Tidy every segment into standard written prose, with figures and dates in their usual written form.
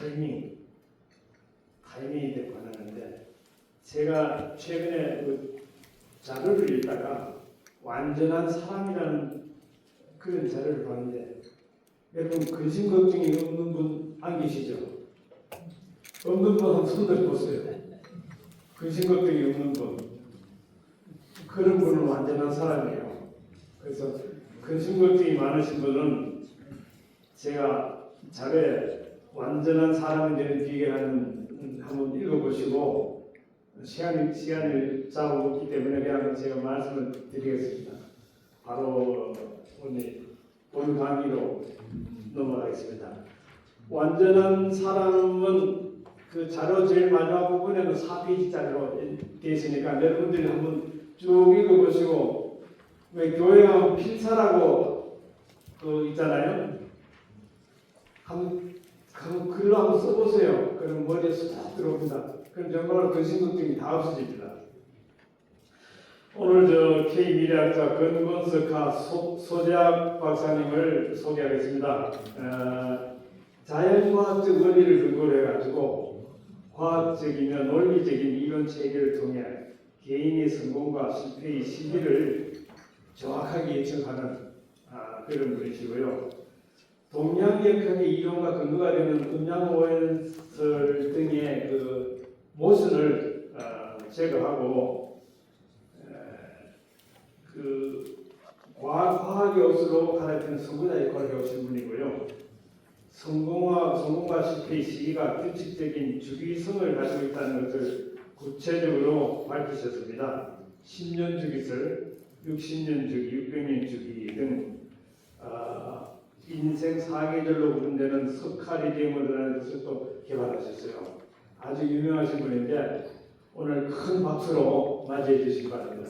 타이밍이 되고 하는데 제가 최근에 그 자료를 읽다가 완전한 사람이라는 그런 자료를 봤는데 여러분 근심 걱정이 없는 분 안 계시죠? 없는 분 한번 손들 보세요. 근심 걱정이 없는 분 그런 분은 완전한 사람이에요. 그래서 근심 걱정이 많으신 분은 제가 자료에 완전한 사람이 되는 비결하는 한번 읽어보시고 시간을 잡아먹기 때문에 그냥 제가 말씀을 드리겠습니다. 바로 오늘 강의로 넘어가겠습니다. 완전한 사람은 그 자료 제일 마지막 부분에는 4페이지짜리로 되어 있으니까 여러분들이 한번 쭉 읽어보시고 왜 교회 가면 필사라고 그 있잖아요. 한번 글로 한번 써보세요. 그럼 머리에 쏙 들어옵니다. 그럼 정말 근심 걱정이 다 없어집니다. 오늘 K미래학자 권건석하 소재학 박사님을 소개하겠습니다. 자연과학적 원리를 근거로 해가지고 과학적이며 논리적인 이론 체계를 통해 개인의 성공과 실패의 시기를 정확하게 예측하는 그런 분이시고요. 동양역학의 이론과 근거가 되는 음양오연설 등의 그 모순을 제거하고 그 과학의 옷으로 갈아입히는 성공자 역할을 해오신 분이고요. 성공과 실패의 시기가 규칙적인 주기성을 가지고 있다는 것을 구체적으로 밝히셨습니다. 10년 주기설, 60년 주기, 600년 주기 등 인생 사계절로 분되는 스카리디움이라는 것을 또 개발하셨어요. 아주 유명하신 분인데 오늘 큰 박수로 맞이해 주시기 바랍니다.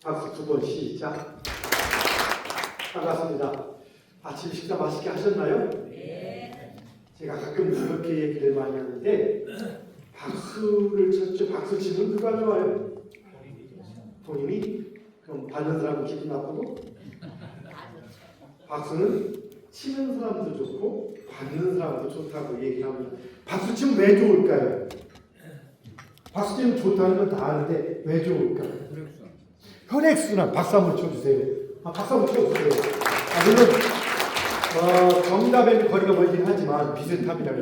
박수 두 번 시작. 반갑습니다. 아침 식사 맛있게 하셨나요? 네. 제가 가끔 그렇게 얘기를 많이 하는데 박수를 쳤죠. 박수 치면 누가 좋아요? 본인이? 그럼 받는 사람은 기분 나쁘고? 박수는 치는 사람도 좋고 받는 사람도 좋다고 얘기합니다. 박수 치면 왜 좋을까요? 박수 치면 좋다는 건 다 아는데 왜 좋을까요? 혈액순환. 박수 한번 쳐주세요. 박수 한번 쳐주세요. 물론 정답에는 거리가 멀긴 하지만 비슷합니다.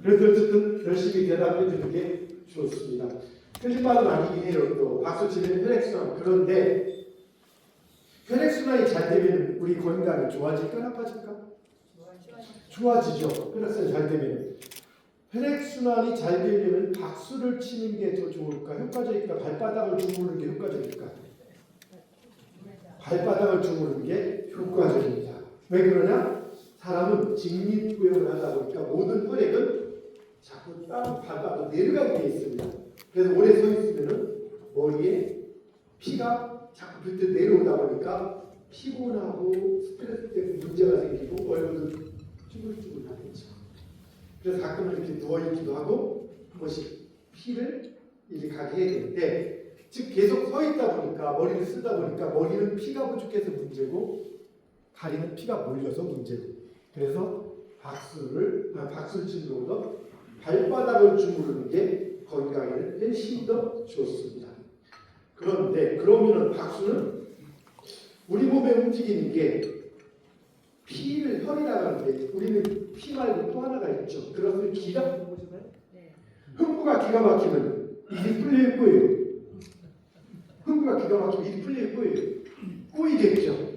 그래서 어쨌든 열심히 대답해 주는 게 좋습니다. 틀린 말은 아니긴 해요. 또 박수 치면 혈액순환. 그런데 혈액순환이 잘 되면 우리 건강이 좋아질까 나빠질까? 좋아지죠. 혈액순환이 잘 되면. 혈액순환이 잘 되면 박수를 치는 게 더 좋을까? 효과적일까? 발바닥을 주무르는 게 효과적일까? 발바닥을 주무르는 게 효과적입니다. 왜 그러냐? 사람은 직립구형을 하다 보니까 모든 혈액은 자꾸 땅 발바닥으로 내려가게 되어 있습니다. 그래서 오래 서 있으면 머리에 피가 자꾸 그때 내려오다 보니까 피곤하고 스트레스 때문에 문제가 생기고 얼굴도 쭈글쭈글하겠죠. 그래서 가끔은 이렇게 누워있기도 하고 한 번씩 피를 이렇게 가게 해야 되는데 즉 계속 서 있다 보니까 머리를 쓰다 보니까 머리는 피가 부족해서 문제고 다리는 피가 몰려서 문제고 그래서 박수를 치는 것보다 발바닥을 주무르는 게 건강에는 훨씬 더 좋습니다. 그런데 그러면은 박수는 우리 몸에 움직이는 게 피를 혈이라고 하는데 우리는 피 말고 또 하나가 있죠. 그것을 기가 보시나요? 흥부가 기가 막히면 일이 풀릴 거예요. 흥부가 기가 막히면 일이 풀릴 거예요. 꼬이겠죠.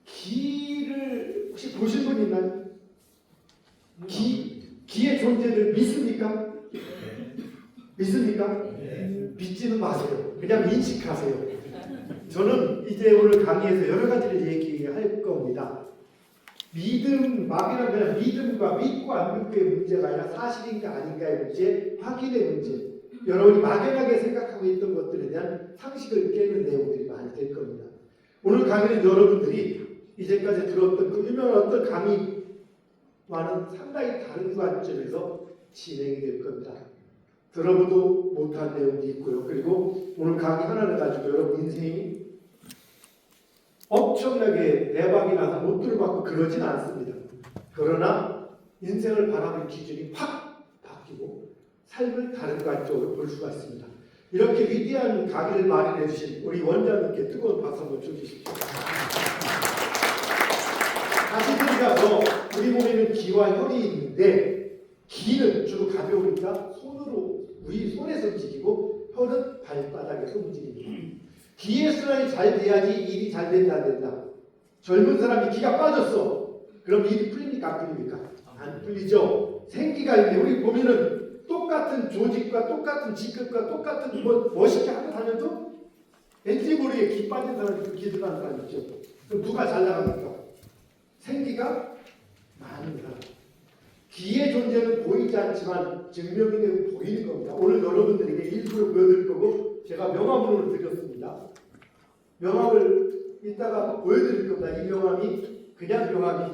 기를 혹시 보신 분 있나요? 기의 존재를 믿습니까? 믿습니까? 믿지는 마세요. 그냥 인식하세요. 저는 이제 오늘 강의에서 여러 가지를 얘기할 겁니다. 막이란 그냥 믿음과 믿고 안 믿고의 문제가 아니라 사실인가 아닌가의 문제, 확인의 문제. 여러분이 막연하게 생각하고 있던 것들에 대한 상식을 깨는 내용들이 많이 될 겁니다. 오늘 강의는 여러분들이 이제까지 들었던 그 유명한 어떤 강의와는 상당히 다른 관점에서 진행이 될 겁니다. 들어보도 못한 내용도 있고요. 그리고 오늘 강의 하나를 가지고 여러분 인생이 엄청나게 대박이 나서 못들을 받고 그러진 않습니다. 그러나 인생을 바라보는 기준이 확 바뀌고 삶을 다른 관점으로 볼 수가 있습니다. 이렇게 위대한 강의를 마련해 주신 우리 원장님께 뜨거운 박수 한번 쳐주십시오. 다시 들어가서 우리 몸에는 기와 혈이 있는데 기는 주로 가벼우니까 손으로 우리 손에서 움직이고 혈은 발바닥에서 움직입니다. 기의 순환이 잘 돼야지 일이 잘 된다 안 된다. 젊은 사람이 기가 빠졌어. 그럼 일이 풀립니까 안 풀립니까? 안 풀리죠. 생기가 있는데 우리 보면은 똑같은 조직과 똑같은 직급과 똑같은 멋있게 하고 다녀도 왠지 모르게 기 빠진 사람이 기 들어가는 사람 있죠. 그럼 누가 잘 나갑니까? 생기가 많은 사람. 기의 존재는 보이지 않지만 증명이 되고 보이는 겁니다. 오늘 여러분들에게 일부러 보여드릴 거고 제가 명함으로 드렸습니다. 명함을 이따가 보여드릴 겁니다. 이 명함이 그냥 명함이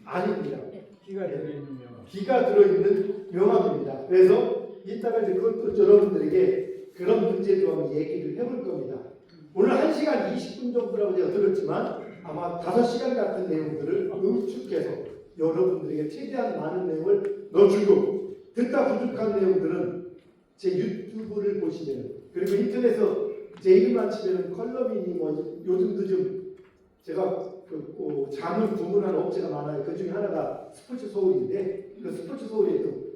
아닙니다. 기가 들어있는 명. 기가 들어있는 명함입니다. 그래서 이따가 이제 그것도 여러분들에게 그런 문제에 좀 얘기를 해볼 겁니다. 오늘 1시간 20분 정도라고 제가 들었지만 아마 5시간 같은 내용들을 응축해서 여러분들에게 최대한 많은 내용을 넣어주고 듣다 부족한 내용들은 제 유튜브를 보시면 그리고 인터넷에서 제 이름만 치면 컬럼이니 뭐 요즘도 좀 제가 잠을 구분하는 업체가 많아요. 그 중에 하나가 스포츠 서울인데 그 스포츠 서울에도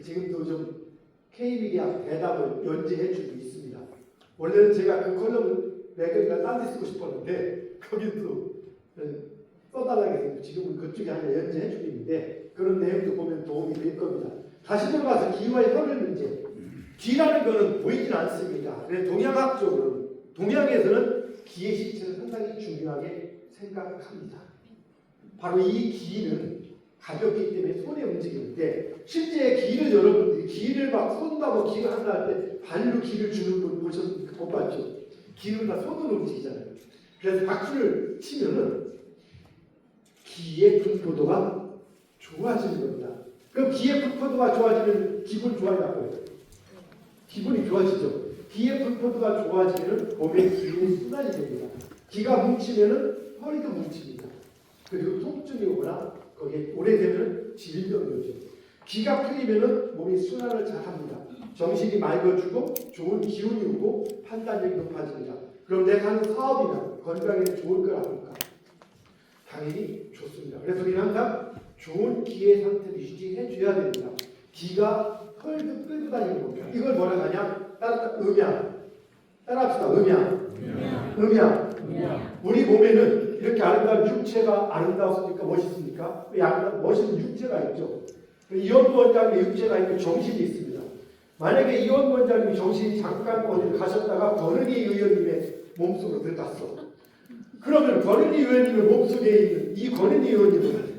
지금도 좀 K미디어 대답을 연재해주고 있습니다. 원래는 제가 그 컬럼을 매일날 딴 데 쓰고 싶었는데 거기도 써달라고 해서 지금은 그쪽에 하나 연재해주고 있는데 그런 내용도 보면 도움이 될 겁니다. 다시 돌아가서 기와의 혈을 문제. 기라는 것은 보이진 않습니다. 그래서 동양학적으로는 동양에서는 기의 실체를 상당히 중요하게 생각합니다. 바로 이 기는 가볍기 때문에 손에 움직이는데 실제 기를 여러분들이 기를 막 쏜다고 기를 한다 할 때 발로 기를 주는 분 보셨습니까? 못 봤죠? 기는 다 손으로 움직이잖아요. 그래서 박수를 치면은 기의 분포도가 좋아지는 겁니다. 그럼 기의 분포도가 좋아지면 기분 좋아요, 나빠요? 기분이 좋아지죠. 기의 분포도가 좋아지면 몸에 기운이 순환이 됩니다. 기가 뭉치면은 허리도 뭉칩니다. 그리고 통증이 오거나 거기에 오래되면 질병이 오죠. 기가 풀리면은 몸이 순환을 잘합니다. 정신이 맑아지고 좋은 기운이 오고 판단력이 높아집니다. 그럼 내가 하는 사업이나 건강에는 좋을 걸 아닙니까? 당연히 좋습니다. 그래서 우리는 항상 좋은 기의 상태를 유지해줘야 됩니다. 기가 털도 끌고 다니는 겁니다. 이걸 뭐라 하냐? 음양. 따라합시다. 음양. 우리 몸에는 이렇게 아름다운 육체가 아름다웠습니까? 멋있습니까? 멋있는 육체가 있죠. 이원구 원장님의 육체가 있고 정신이 있습니다. 만약에 이원구 원장님이 정신이 잠깐 어디를 가셨다가 권은희 의원님의 몸속으로 들어갔어. 그러면 권은희 의원님의 몸속에 있는 이 권은희 의원님은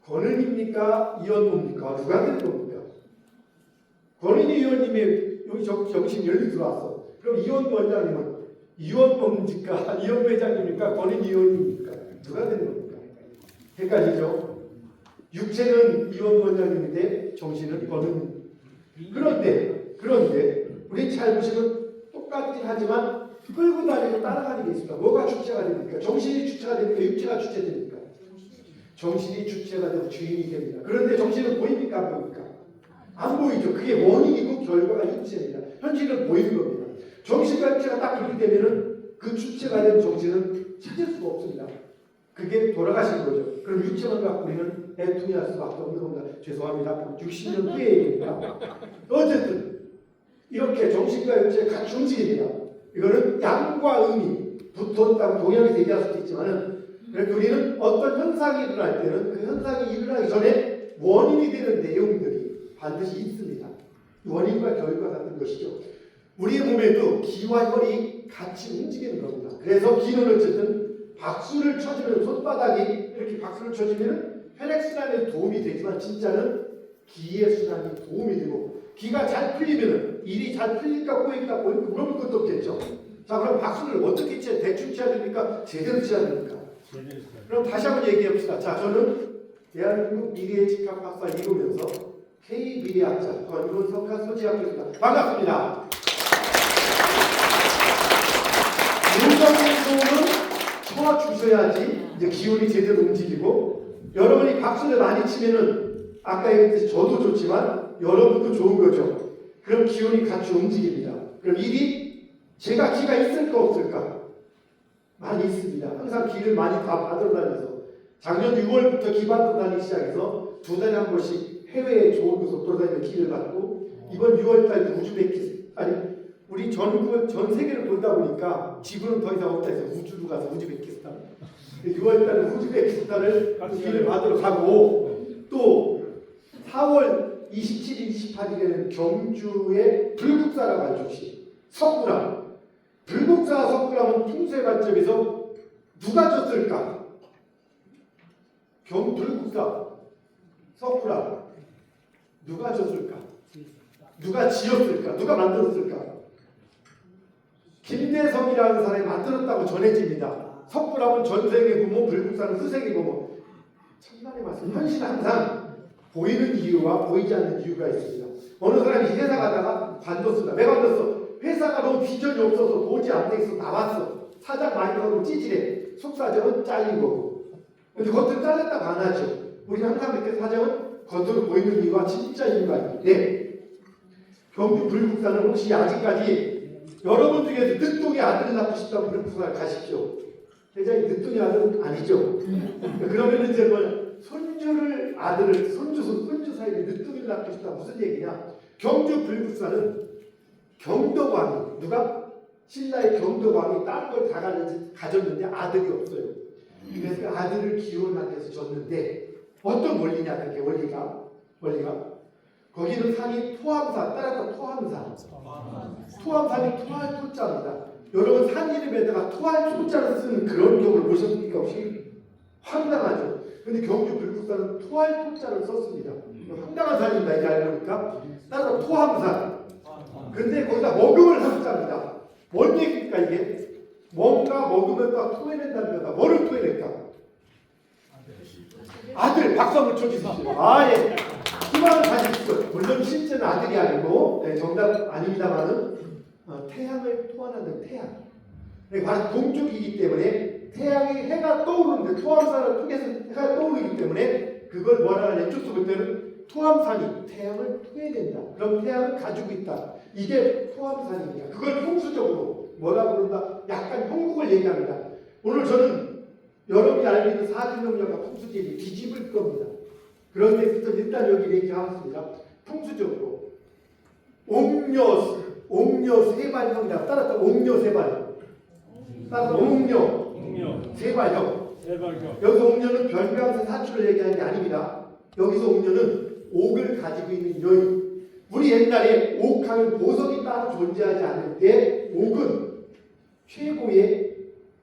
권은희입니까? 이원구입니까? 누가 되는 겁니까? 권은희 의원님의 여기 정신 열리 들어왔어. 그럼 이원구 원장님은 이원구입니까? 이원구 회장님입니까? 권은희 의원님입니까? 누가 되는 겁니까? 헷갈리죠? 육체는 이원구 원장님인데 정신은 권은희. 그런데 우리 잘 보시면 똑같긴 하지만 끌고 다니고 따라가는 게 있습니다. 뭐가 주체가 됩니까? 정신이 주체가 됩니까? 육체가 주체됩니까? 정신이 주체가 되고 주인이 됩니다. 그런데 정신은 보입니까? 안 보입니까? 안 보이죠. 그게 원인이고 결과가 육체입니다. 현실은 보이는 겁니다. 정신과 육체가 딱 분리되면은 그 주체가 된 정신은 찾을 수가 없습니다. 그게 돌아가신 거죠. 그럼 육체만 갖고 우리는 애통할 수밖에 없는 겁니다. 죄송합니다. 60년 후의 얘기입니다. 어쨌든 이렇게 정신과 육체가 같이 움직입니다. 이거는 양과 음이 붙었다고 동양에서 얘기할 수도 있지만은 그래서 우리는 어떤 현상이 일어날 때는 그 현상이 일어나기 전에 원인이 되는 내용들이 반드시 있습니다. 원인과 결과 같은 것이죠. 우리의 몸에도 기와 혈이 같이 움직이는 겁니다. 그래서 기는 어쨌든 박수를 쳐주면 손바닥이 이렇게 박수를 쳐주면 혈액순환에 도움이 되지만 진짜는 기의 순환이 도움이 되고 기가 잘 풀리면 일이 잘 풀릴까 꼬일까 물어볼 것도 없겠죠. 자 그럼 박수를 어떻게 쳐야 대충 쳐야 됩니까? 제대로 쳐야 됩니까? 그럼 다시 한번 얘기해 봅시다. 자 저는 대한민국 미래의 직학 박사 이루면서 K미래학자 권윤 석학 소지학교입니다. 반갑습니다. 윤석열 소음은 쳐주셔야지 이제 기운이 제대로 움직이고, 여러분이 박수를 많이 치면은 아까 얘기했듯이 저도 좋지만 여러분도 좋은 거죠. 그럼 기운이 같이 움직입니다. 그럼 일이 제가 기가 있을까 없을까? 많이 있습니다. 항상 기를 많이 다 받으러 다녀서 작년 6월부터 기 받으러 다니기 시작해서 2달에 한 번씩 해외에 좋은 곳으로 돌아다니며 기를 받고, 이번 6월달도 우리 전 세계를 보다 보니까 지구는 더 이상 없다 해서 우주로 가서 우즈베키스탄, 6월달에 우즈베키스탄을 기를 받으러 가고, 또 4월 27일, 28일에는 경주의 불국사라고 한 조시 석굴암. 불국사 석굴암은 풍수의 관점에서 누가 졌을까? 불국사 석굴암 누가 졌을까? 누가 지었을까? 누가 만들었을까? 김대성이라는 사람이 만들었다고 전해집니다. 석굴암은 전생의 부모, 불국사는 후생의 부모. 천만의 말씀. 현실은 항상 보이는 이유와 보이지 않는 이유가 있습니다. 어느 사람이 회사 가다가 관뒀습니다. 왜 관뒀어? 회사가 너무 비전이 없어서 도저히 안 되겠어 나왔어. 사장 많이 나오고 찌질해. 속사정은 잘린 거고. 근데 겉으로 잘렸다고 안 하죠. 우리는 항상 이렇게 사정은 겉으로 보이는 이유와 진짜 이유가 있는데, 경주 불국사는 혹시 아직까지 여러분 중에서 늦둥이 아들을 낳고 싶다면 불국사를 가십시오. 대장이 늦둥이 아들은 아니죠. 그러면 이제 손주를 아들을 손주 사이에 늦둥이를 낳고 싶다 무슨 얘기냐? 경주 불국사는 경덕왕이 누가 신라의 경덕왕이 다른 걸 다 가졌는데 아들이 없어요. 그래서 그 아들을 기원하기 위해서 줬는데 어떤 원리냐? 그게 원리가 거기는 산이 토암산, 따라서 토암산. 토암산이 토할 토자입니다. 여러분 산 이름에다가 토할 토자를 쓰는 그런 경우를 보셨습니까? 혹시? 황당하죠. 근데 경주 불국사는 토할 토자를 썼습니다. 황당한 산입니다. 이제 알고 보니까. 따라서 토암산. 근데 거기다 먹음을 합자입니다. 뭔 얘기입니까 이게? 뭔가 먹으면 딱 토해낸다는 거다. 뭐를 토해낼까? 아들! 박수 한번 쳐주십시오. 예. 희망을 가지십시오. 물론 실제는 아들이 아니고, 정답 아닙니다만은 태양을 토하는 태양. 바로 동쪽이기 때문에 태양이 해가 떠오르는데 토암산을 통해서 해가 떠오르기 때문에 그걸 뭐라 하냐? 이쪽서부터는 토암산이 태양을 토해낸다. 그럼 태양을 가지고 있다. 이게 토암산입니다. 그걸 풍수적으로 뭐라 부른다? 약간 형국을 얘기합니다. 오늘 저는 여러분이 알고 있는 사주명령과 풍수지리 뒤집을 겁니다. 그런데 일단 여기 얘기하겠습니다. 풍수적으로 옥녀 세발형이다. 따라서 옥녀 세발형. 따라서 옥녀 세발형. 여기서 옥녀는 별명사 사주를 얘기하는 게 아닙니다. 여기서 옥녀는 옥을 가지고 있는 여인. 우리 옛날에 옥하면 보석이 따로 존재하지 않을 때 옥은 최고의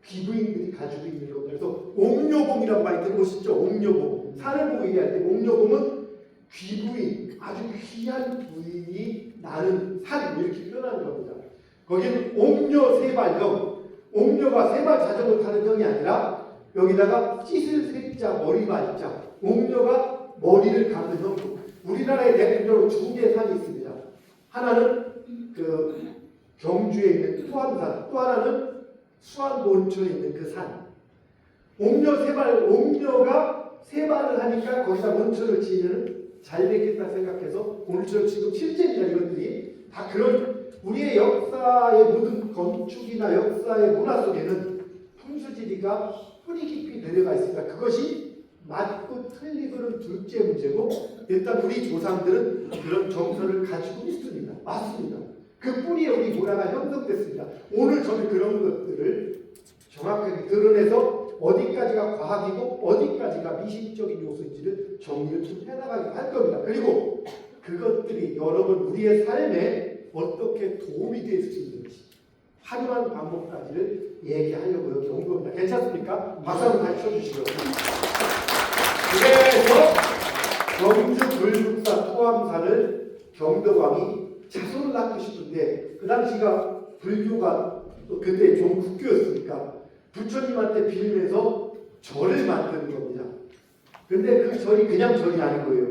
귀부인들이 가지고 있는 겁니다. 그래서 옥녀봉이라고 많이 들어보시죠? 옥녀봉. 산을 보고 얘기할 때 옥녀봉은 귀부인, 아주 귀한 부인이 나는 산 이렇게 표현하는 겁니다. 거기는 옥녀 세발형. 옥녀가 세발 자전거 타는 형이 아니라 여기다가 찢을 세자 머리발자. 옥녀가 머리를 감는 형. 우리나라에 대표적으로 두 개의 산이 있습니다. 하나는 그 경주에 있는 토암산, 또 하나는 수안본초에 있는 그 산. 옥녀가 세발을 하니까 거기다 원초를 지으면 잘 되겠다 생각해서 오늘처럼 지금 실제입니다. 이것들이 다 그런 우리의 역사의 모든 건축이나 역사의 문화 속에는 풍수지리가 뿌리 깊이 내려가 있습니다. 그것이 맞고 틀리고는 둘째 문제고, 일단 우리 조상들은 그런 정서를 가지고 있습니다. 맞습니다. 그 뿌리에 우리 문화가 형성됐습니다. 오늘 저는 그런 것들을 정확하게 드러내서 어디까지가 과학이고 어디까지가 미신적인 요소인지를 정리를 좀 해나가기도 할 겁니다. 그리고 그것들이 여러분 우리의 삶에 어떻게 도움이 될 수 있는지 활용하는 방법까지를 얘기하려고 여기 온 겁니다. 괜찮습니까? 박수 한번 다시 쳐주시죠. 그래서 경주 불국사 토암산을 경덕왕이 자손을 낳고 싶은데, 그 당시가 불교가 또 그때 좀 국교였으니까 부처님한테 빌면서 절을 만드는 겁니다. 근데 그 절이 그냥 절이 아닌 거예요.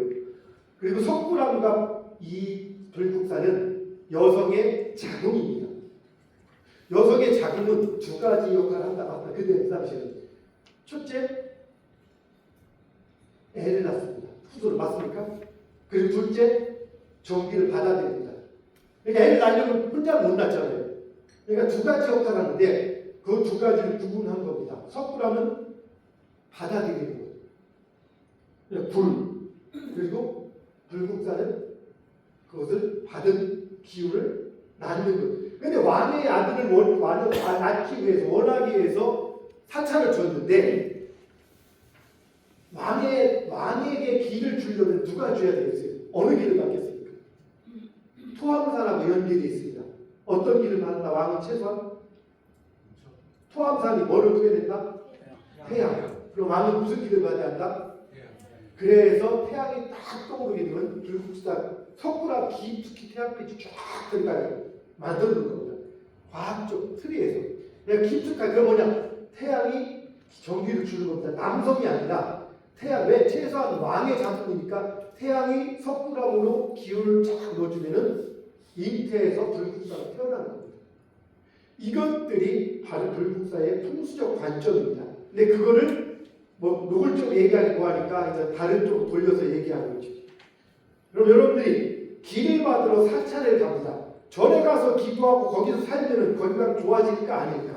그리고 석굴암과 이 불국사는 여성의 자궁입니다. 여성의 자궁은 두 가지 역할을 한다 맞다. 그때 당시에는 첫째, 애를 낳습니다. 후손을 맞습니까? 그리고 둘째, 정기를 받아들입니다. 그러니까 애를 낳으려면 혼자 못 낳잖아요. 그러니까 두 가지 역할을 하는데 그 두 가지를 구분한 겁니다. 석굴암은 받아들이는 것, 불, 그리고 불국사는 그것을 받은 기운을 낳는 것. 그런데 왕의 아들을 낳기 위해서, 원하기 위해서 사찰을 줬는데 왕에게 기를 주려면 누가 줘야 되겠어요? 어느 기를 받겠습니까? 토함산하고 연결이 있습니다. 어떤 기를 받는다? 왕은 최소한 토함산이 뭐를 줘야 된다? 태양. 그럼 왕은 무슨 기를 받아야 한다? 그래서 태양이 딱 떠오르게 되면 불국사 석굴암 깊숙이 태양빛이 쫙 들어가요. 만들어 놓은 겁니다. 과학적 틀에서. 내가 깊숙하게 그 뭐냐? 태양이 전기를 주는 겁니다. 남성이 아니라 태양. 왜? 최소한 왕의 자손이니까 태양이 석굴암으로 기운을 쫙 넣어주면은 잉태에서 불국사가 태어나는 겁니다. 이것들이 바로 불국사의 풍수적 관점입니다. 근데 그거를 뭐 노골적으로 얘기하기 뭐하니까 이제 다른 쪽으로 돌려서 얘기하는 거죠. 그럼 여러분들이 기를 받으러 사찰을 갑니다. 절에 가서 기도하고 거기서 살면은 건강 좋아질까 아닐까?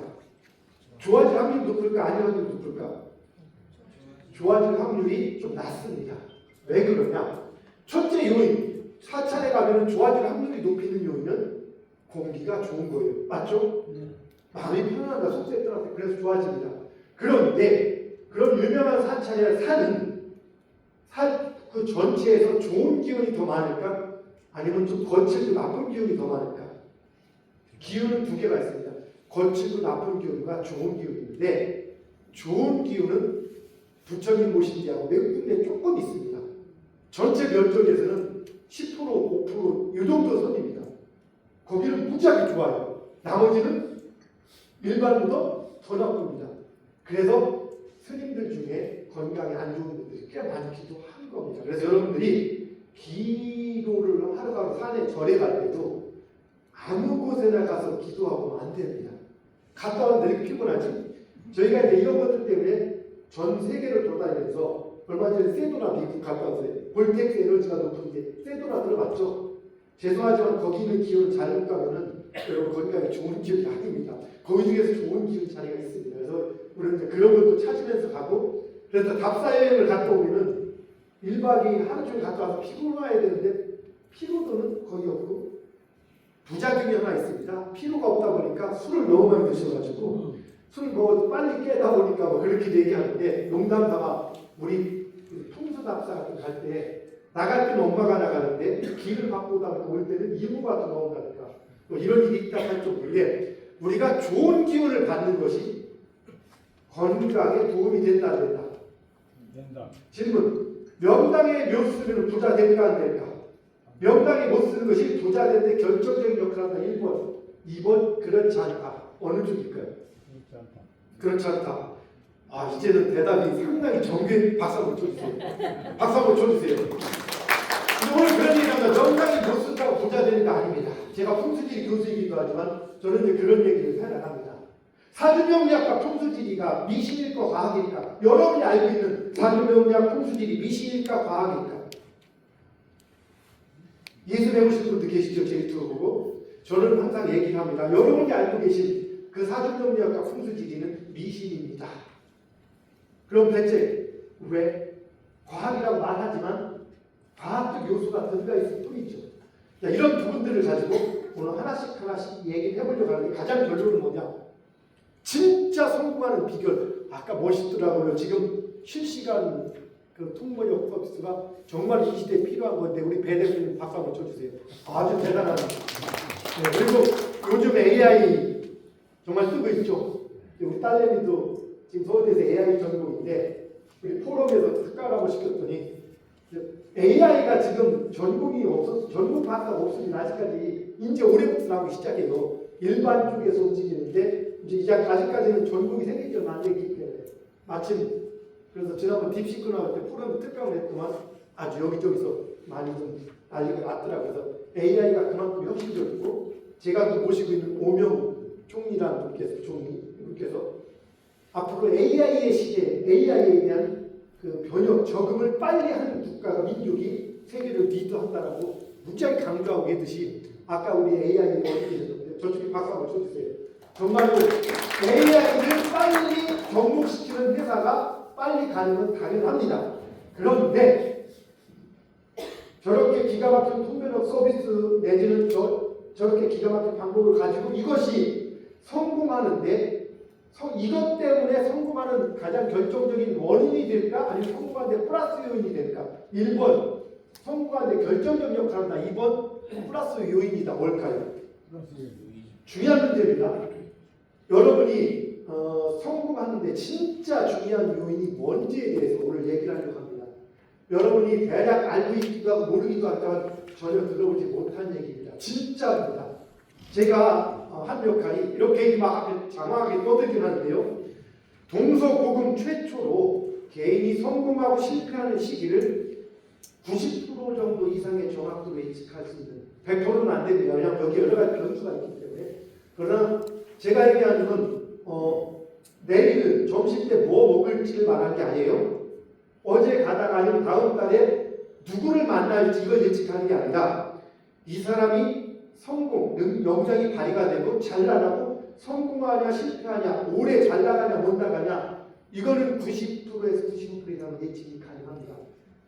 좋아질 확률이 높을까 아닐 확률이 높을까? 좋아질 확률이 좀 낮습니다. 왜 그러냐? 첫째 요인, 사찰에 가면 좋아질 확률이 높이는 요인은 공기가 좋은 거예요. 맞죠? 마음이 편안하다, 속세 떠나서 그래서 좋아집니다. 그런데 그런 유명한 사찰이나 산은 그 전체에서 좋은 기운이 더 많을까? 아니면 좀 거칠고 나쁜 기운이 더 많을까? 기운은 두 개가 있습니다. 거칠고 나쁜 기운과 좋은 기운이 있는데 좋은 기운은 부처님 모신 데하고 외국 군데 조금 있습니다. 전체 면적에서는 10%, 5%, 이 정도 선입니다. 거기는 무지하게 좋아요. 나머지는 일반보다 더 나쁩니다. 그래서 스님들 중에 건강이 안 좋은 분들이 꽤 많기도 한 겁니다. 그래서 여러분들이 기도를 하루하루 산에 절에 갈 때도 아무 곳에나 가서 기도하고 안 됩니다. 갔다 왔는데 이렇게 피곤하지? 저희가 이제 이런 것들 때문에 전 세계를 돌아다니면서 얼마 전에 세도나 미국 갔다 왔어요. 볼텍스 에너지가 높은데 세도나 들어봤죠? 죄송하지만 거기 있는 기운을 잘못 가면은 여러분 건강에 좋은 기운이 아닙니다. 거기 중에서 좋은 기운 자리가 있습니다. 그래서 우리는 이제 그런 것도 찾으면서 가고 그래서 답사 여행을 갔다 오면은 1박 2일 하루 종일 갔다 와서 피곤해야 되는데 피로도는 거의 없고 부작용이 하나 있습니다. 피로가 없다 보니까 술을 너무 많이 드셔가지고 술 먹어도 빨리 깨다 보니까 뭐 그렇게 얘기하는데 농담 삼아 우리 풍수답사 같은 거 갈 때 나갈 때는 엄마가 나가는데 길을 바꾸다 올 때는 이모가 또 나온다니까 뭐 이런 일이 있다 할 정도인데 우리가 좋은 기운을 받는 것이 건강에 도움이 된다 안 된다? 된다. 질문. 명당에 묘 쓰면 부자 될까 안 될까? 명당에 못 쓰는 것이 부자 될 때 결정적인 역할을 한다. 1번. 2번 그렇지 않다. 어느 쪽일까요? 그렇지 않다. 그렇지 않다. 아 이제는 대답이 상당히 정교해. 박수 한번 쳐주세요. 박수 한번 쳐주세요. 근데 오늘 그런 얘기합니다. 명당에 못 쓴다고 부자 되는 거 아닙니다. 제가 풍수지리 교수이기도 하지만 저는 이제 그런 얘기를 생각합니다. 사주명리학과 풍수지리가 미신일까 과학일까? 여러분이 알고 있는 사주명리학 풍수지리 미신일까 과학일까? 예수 배우신 분들 계시죠? 제 유튜브 보고. 저는 항상 얘기를 합니다. 여러분이 알고 계신 그 사주명리학과 풍수지리는 미신입니다. 그럼 대체 왜? 과학이라고 말하지만 과학적 요소가 들어가 있을 뿐이죠. 자, 이런 부분들을 가지고 오늘 하나씩 얘기를 해보려고 하는데 가장 결론은 뭐냐? 진짜 성공하는 비결. 아까 멋있더라고요. 지금 실시간 그 통번역 서비스가 정말 이 시대에 필요한 건데 우리 배 대표님 박수 한번 쳐주세요. 아주 대단합니다. 네, 그리고 요즘 AI 정말 쓰고 있죠. 우리 딸내미도 지금 서울대에서 AI 전공인데 우리 포럼에서 특가라고 시켰더니 AI가 지금 전공이 없어서 전공 박사가 없으면 아직까지 이제 올해부터 나오기 시작해요. 일반 쪽에서 움직이는데 이제 아직까지는 전공이 생기지 얼마 안 됐기 때문에 마침 그래서 지난번 딥시크 나올 때 포럼에 특강을 했더만 아주 여기저기서 많이 좀 난리가 났더라고요. 그래서 AI가 그만큼 혁신적이고 제가 또 모시고 있는 오명 총리라는 총리께서 앞으로 AI의 시대, AI에 대한 그 변혁, 적응을 빨리 하는 국가가 민족이 세계를 리드한다라고 무지하게 강조하고 계듯이 아까 우리 AI 어떻게 저쪽에 박수 한번 쳐주세요. 정말로 AI를 빨리 접목시키는 회사가 빨리 가는 건 당연합니다. 그런데 저렇게 기가 막힌 통변력 서비스 내지는 저렇게 기가 막힌 방법을 가지고 이것이 성공하는데 이것 때문에 성공하는 가장 결정적인 원인이 될까? 아니면 성공하는데 플러스 요인이 될까? 1번 성공하는데 결정적 역할을 한다. 2번 플러스 요인이다. 뭘까요? 중요한 문제입니다. 여러분이 성공하는데 진짜 중요한 요인이 뭔지에 대해서 오늘 얘기를 하려고 합니다. 여러분이 대략 알고 있기도 하고 모르기도 하지만 전혀 들어보지 못한 얘기입니다. 진짜입니다. 제가 한 역할이 이렇게 막 장황하게 떠들긴 하는데요. 동서고금 최초로 개인이 성공하고 실패하는 시기를 90% 정도 이상의 정확도로 예측할 수 있는 100%는 안 됩니다. 왜냐하면 여기 여러 가지 변수가 있기 때문에. 그러나 제가 얘기하는 건 내일 점심 때 뭐 먹을지를 말한 게 아니에요. 어제 가다가 아니면 다음 달에 누구를 만날지 이걸 예측하는 게 아니라 이 사람이 성공, 역량이 발휘가 되고 잘 나가고 성공하냐 실패하냐 올해 잘 나가냐 못 나가냐 이거는 90%에서 95% 이상 예측이 가능합니다.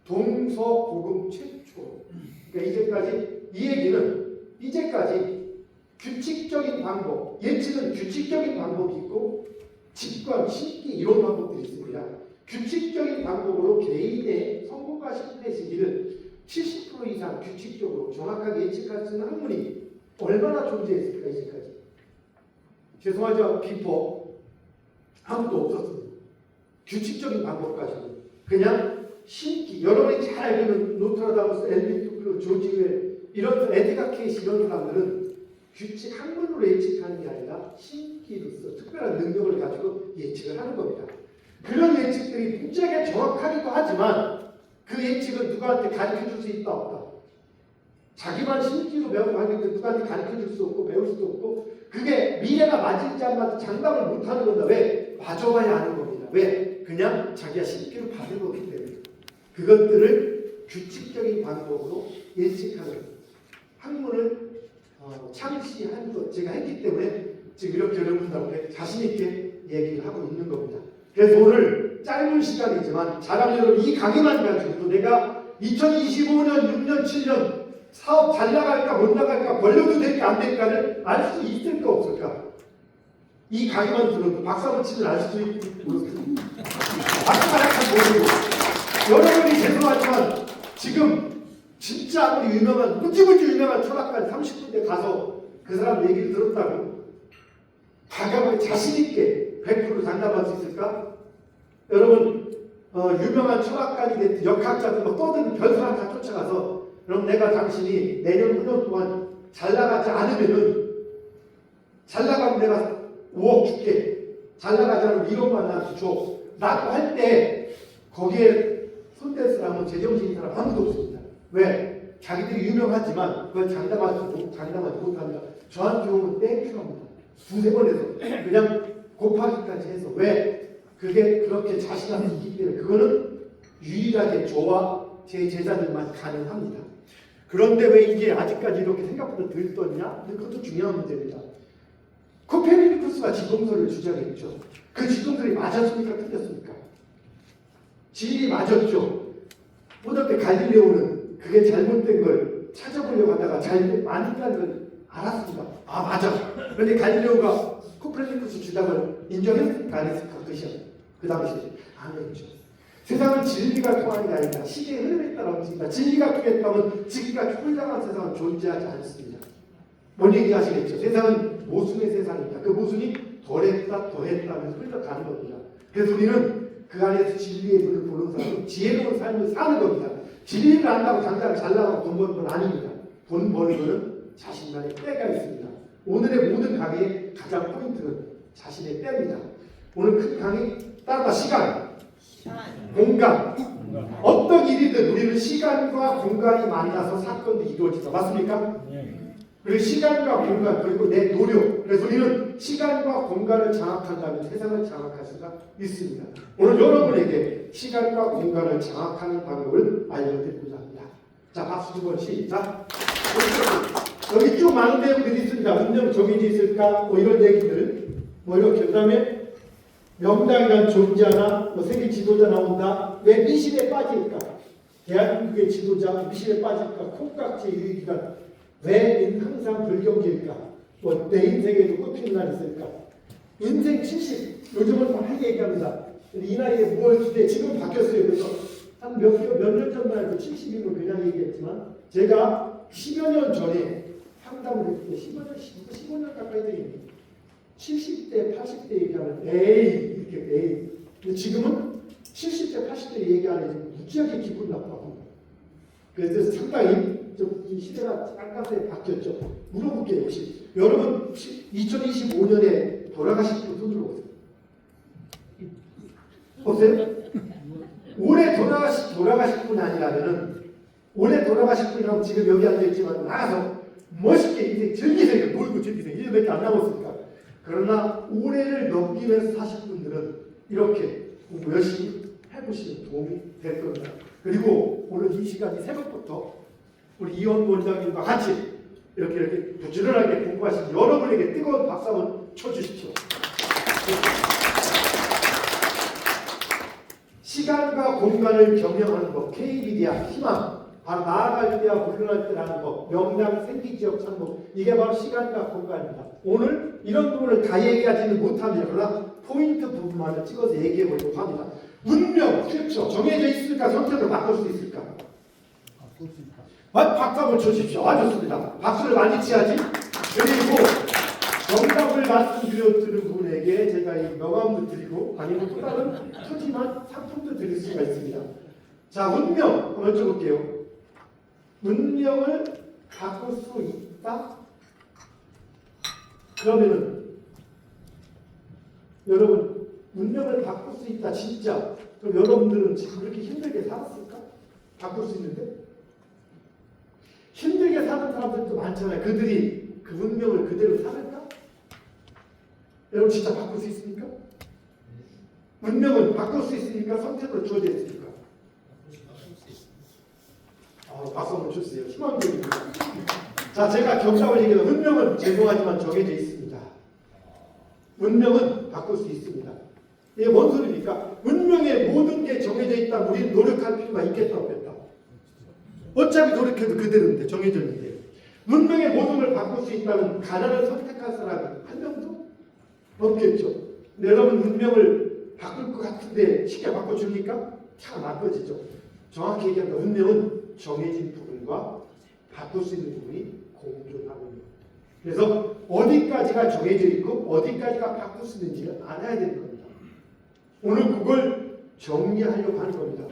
동서고금 최초. 그러니까 이 얘기는 이제까지 규칙적인 방법, 예측은 규칙적인 방법이 있고 직관, 신기 이런 방법들이 있습니다. 규칙적인 방법으로 개인의 성공과 실패 시기를 70% 이상 규칙적으로 정확하게 예측할 수 있는 학문이 얼마나 존재했을까 이제까지. 죄송하지만 비법 아무도 없었습니다. 규칙적인 방법 가지고 그냥 신기, 여러분이 잘 알고 있는 노트라다무스, 엘빈 투플러, 조지웰 이런 에드가 케이시 이런 사람들은 규칙 학문으로 예측하는 게 아니라 신기로서 특별한 능력을 가지고 예측을 하는 겁니다. 그런 예측들이 무지하게 정확하기도 하지만 그 예측은 누구한테 가르쳐줄 수 있다 없다. 자기만 신기로 배우고 하는데 누구한테 가르쳐줄 수 없고 배울 수도 없고 그게 미래가 맞을지 안 맞을지 장담을 못하는 겁니다. 왜? 맞아봐야 아는 겁니다. 왜? 그냥 자기가 신기로 받은 거기 때문에. 그것들을 규칙적인 방법으로 예측하는 학문을 창시한 것 제가 했기 때문에 지금 이렇게 여러분들하고 자신 있게 얘기를 하고 있는 겁니다. 그래서 오늘 짧은 시간이지만 잘하면 여러분 이 강의만 가지고도 내가 2025년, 6년, 7년 사업 잘 나갈까 못 나갈까 벌려도 될까 안 될까를 알 수 있을까 없을까? 이 강의만 들어도 박수 한번 치면 알 수도 있고 박수가 약간 모르고 여러분이 죄송하지만 지금 진짜 아무리 유명한 무지무지 유명한 철학가 30분대 가서 그 사람 얘기를 들었다고 과감하게 자신있게 100% 장담할 수 있을까? 여러분 유명한 철학가이 됐든 역학자들 막 떠드는 별사람 다 쫓아가서 그럼 내가 당신이 내년 5년 동안 잘 나가지 않으면은 잘 나가면 내가 5억 줄게 잘 나가지 않으면 1억만 나한테 줘 라고 할 때 거기에 손댈 사람은 제정신인 사람 아무도 없습니다. 왜? 자기들이 유명하지만 그걸 장담하지 못합니다. 저한테 오면 땡큐합니다. 두세 번 해서 그냥 곱하기까지 해서 왜? 그게 그렇게 자신감이 있기 때문에 그거는 유일하게 저와 제 제자들만 가능합니다. 그런데 왜 이게 아직까지 이렇게 생각보다 덜 떴냐? 근데 그것도 중요한 문제입니다. 코페르니쿠스가 지동설을 주장했죠. 그 지동설이 맞았습니까? 틀렸습니까? 진리 맞았죠. 어떻게 갈릴레오는 그게 잘못된 걸 찾아보려고 하다가 아니라는 걸 알았습니다. 아 맞아. 그런데 갈릴레오가 코페르니쿠스 주장을 인정했을까 안 했을까? 그 당시에 안 했죠. 세상은 진리가 통하는 게 아니라 시대의 흐름에 따라 움직인다. 진리가 통했다면 지금까지 홀장한 세상은 존재하지 않습니다. 뭔 얘기 아시겠죠? 세상은 모순의 세상입니다. 그 모순이 덜했다 더했다면서 흘러가는 겁니다. 그래서 우리는 그 안에서 진리의 눈을 보는 사람은 지혜로운 삶을 사는 겁니다. 진리를 안다고 당장 잘 나가고 돈 버는 건 아닙니다. 돈 버는 거는 자신만의 때가 있습니다. 오늘의 모든 강의의 가장 포인트는 자신의 때입니다. 오늘 큰 강의 따라다 시간, 공간, 어떤 일이든 우리는 시간과 공간이 만나서 사건도 이루어진다. 맞습니까? 예. 그리고 시간과 공간 그리고 내 노력. 그래서 우리는 시간과 공간을 장악한다면 세상을 장악할 수가 있습니다. 오늘 여러분에게 시간과 공간을 장악하는 방법을 알려드리고자 합니다. 자, 박수 두 번 시작. 여기 쭉 많은 내용들이 있습니다. 운명 정해져 있을까? 뭐 이런 얘기들. 뭐 이렇게. 그 다음에 명당이란 존재하나, 뭐 세계 지도자 나온다. 왜 미신에 빠질까? 대한민국의 지도자 미신에 빠질까? 콩깍지 유익이가 왜 항상 불경기일까? 뭐 내 인생에도 꼽히는 날이 있을까? 인생 70. 요즘은 많이 얘기합니다. 이 나이에 뭘 기대? 지금 바뀌었어요. 그래서 한 몇 년 전만 해도 70이면 그냥 얘기했지만 제가 10여 년 전에 상담을 했을 때 15년 가까이 되겠네요. 70대, 80대 얘기하면 에이 이렇게 에이. 근데 지금은 70대, 80대 얘기하는 무지하게 기분 나빠요. 그래서 상당히 좀 이 시대가 깜깜하게 바뀌었죠. 물어볼게요. 혹시 여러분 2025년에 돌아가실 분 손 들어보세요. 없어요? 올해 돌아가실 분 아니라면은 올해 돌아가실 분이라면 지금 여기 앉아있지만 나가서 멋있게 인생 즐기세요. 놀고 즐기세요. 1년밖에 안 남았으니까. 그러나 올해를 넘기면서 사실 분들은 이렇게 공부 열심히 해보시면 도움이 될 겁니다. 그리고 오늘 이 시간이 새벽부터 우리 이원 원장님과 같이 이렇게 부지런하게 공부하신 여러분에게 뜨거운 박수 한번 쳐주십시오. 시간과 공간을 경영하는 법, K비디아, 희망, 바로 나아갈 때와 물러날 때라는 법, 명당, 생기지역 창법, 이게 바로 시간과 공간입니다. 오늘 이런 부분을 다 얘기하지는 못합니다. 그러나 포인트 부분만을 찍어서 얘기해 보려고 합니다. 운명, 퓨처, 정해져 있을까? 선택을 바꿀 수 있을까? 바꿀 수 있다. 박수 한번 쳐주십시오. 아, 좋습니다. 박수를 많이 치야지. 그리고 정답을 말씀드리는 분에게 제가 이 명함도 드리고 아니면 또 다른 푸짐한 상품도 드릴 수가 있습니다. 자, 운명 한번 여쭤볼게요. 운명을 바꿀 수 있다? 그러면은 여러분 운명을 바꿀 수 있다 진짜. 그럼 여러분들은 지금 그렇게 힘들게 살았을까? 바꿀 수 있는데? 힘들게 사는 사람들도 많잖아요. 그들이 그 운명을 그대로 살을까? 여러분 진짜 바꿀 수 있습니까? 운명은 바꿀 수 있으니까 선택으로 주어져 있으니까. 박수 한번 주세요. 희망적입니다. 자, 제가 경험을 얘기하면 운명은 죄송하지만 정해져 있습니다. 운명은 바꿀 수 있습니다. 이게 뭔 소리입니까? 운명에 모든 게 정해져 있다면 우리는 노력할 필요가 있겠다 없겠다? 어차피 노력해도 그대로인데 정해졌는데 운명의 모든 걸 바꿀 수 있다면 가난을 선택할 사람이 한 명도 없겠죠. 근데 여러분 운명을 바꿀 것 같은데 쉽게 바꿔줍니까? 잘 바꿔지죠. 정확히 얘기하면 운명은 정해진 부분과 바꿀 수 있는 부분이 공존하거든요. 그래서 어디까지가 정해져 있고 어디까지가 바꿀 수 있는지를 알아야 되는 겁니다. 오늘 그걸 정리하려고 하는 겁니다.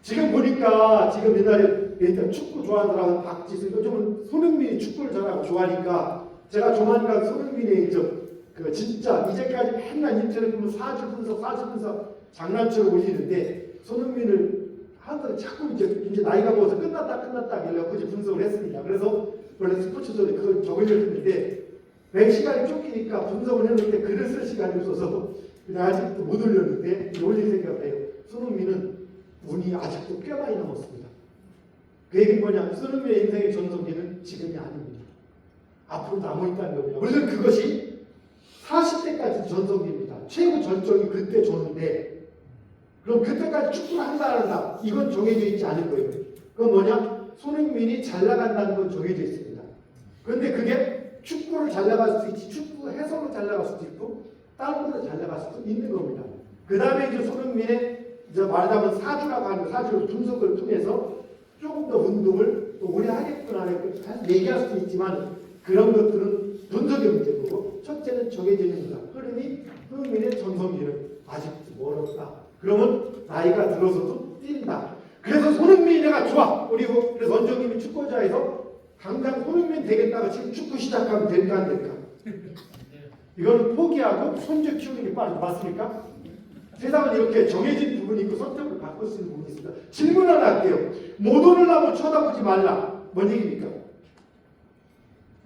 지금 보니까 지금 옛날에 일단 축구 좋아하는 사람은 박지수, 요즘은 손흥민이 축구를 잘하고 좋아하니까 제가 조만간 손흥민의 그 진짜 이제까지 맨날 인터넷 보면 사주 분석 장난처럼 올리는데 손흥민을 하늘에 자꾸 이제 나이가 먹어서 끝났다 이러고 이제 분석을 했습니다. 그래서 원래 스포츠전에 그걸 적으려고 했는데 매 시간이 쫓기니까 분석을 했는데 글을 쓸 시간이 없어서 그냥 아직도 못 올렸는데 올릴 생각을 해요. 손흥민은 운이 아직도 꽤 많이 남았습니다. 그 얘기는 뭐냐? 손흥민의 인생의 전성기는 지금이 아닙니다. 앞으로 남아있다는 겁니다. 물론 그것이 40대까지 전성기입니다. 최고 절정이 그때 줬는데 그럼 그때까지 축구를 한다 안 한다 이건 정해져 있지 않을 거예요. 그건 뭐냐? 손흥민이 잘 나간다는 건 정해져 있습니다. 그런데 그게 축구를 잘 나갈 수도 있지 축구 해설로 잘 나갈 수도 있고 다른 걸로 잘 나갈 수도 있는 겁니다. 그 다음에 이제 손흥민의 이제 말하자면 사주라고 하는 사주 분석을 통해서 조금 더 운동을 또 오래 하겠구나 하겠구나 얘기할 수도 있지만 그런 것들은 분석의 문제고 첫째는 정해져 있는 흐름이 손흥민의 전성기는 아직도 멀었다. 그러면 나이가 들어서도 뛴다. 그래서 손흥민이 내가 좋아. 그리고 그래서 원정님이 축구자에서 당장 손흥민 되겠다고 지금 축구 시작하면 될까 안 될까? 이거는 포기하고 손주 키우는 게 빠르죠. 맞습니까? 세상은 이렇게 정해진 부분이 있고 선택을 바꿀 수 있는 부분이 있습니다. 질문 하나 할게요. 못 오는 나무 쳐다보지 말라. 뭔 얘기입니까?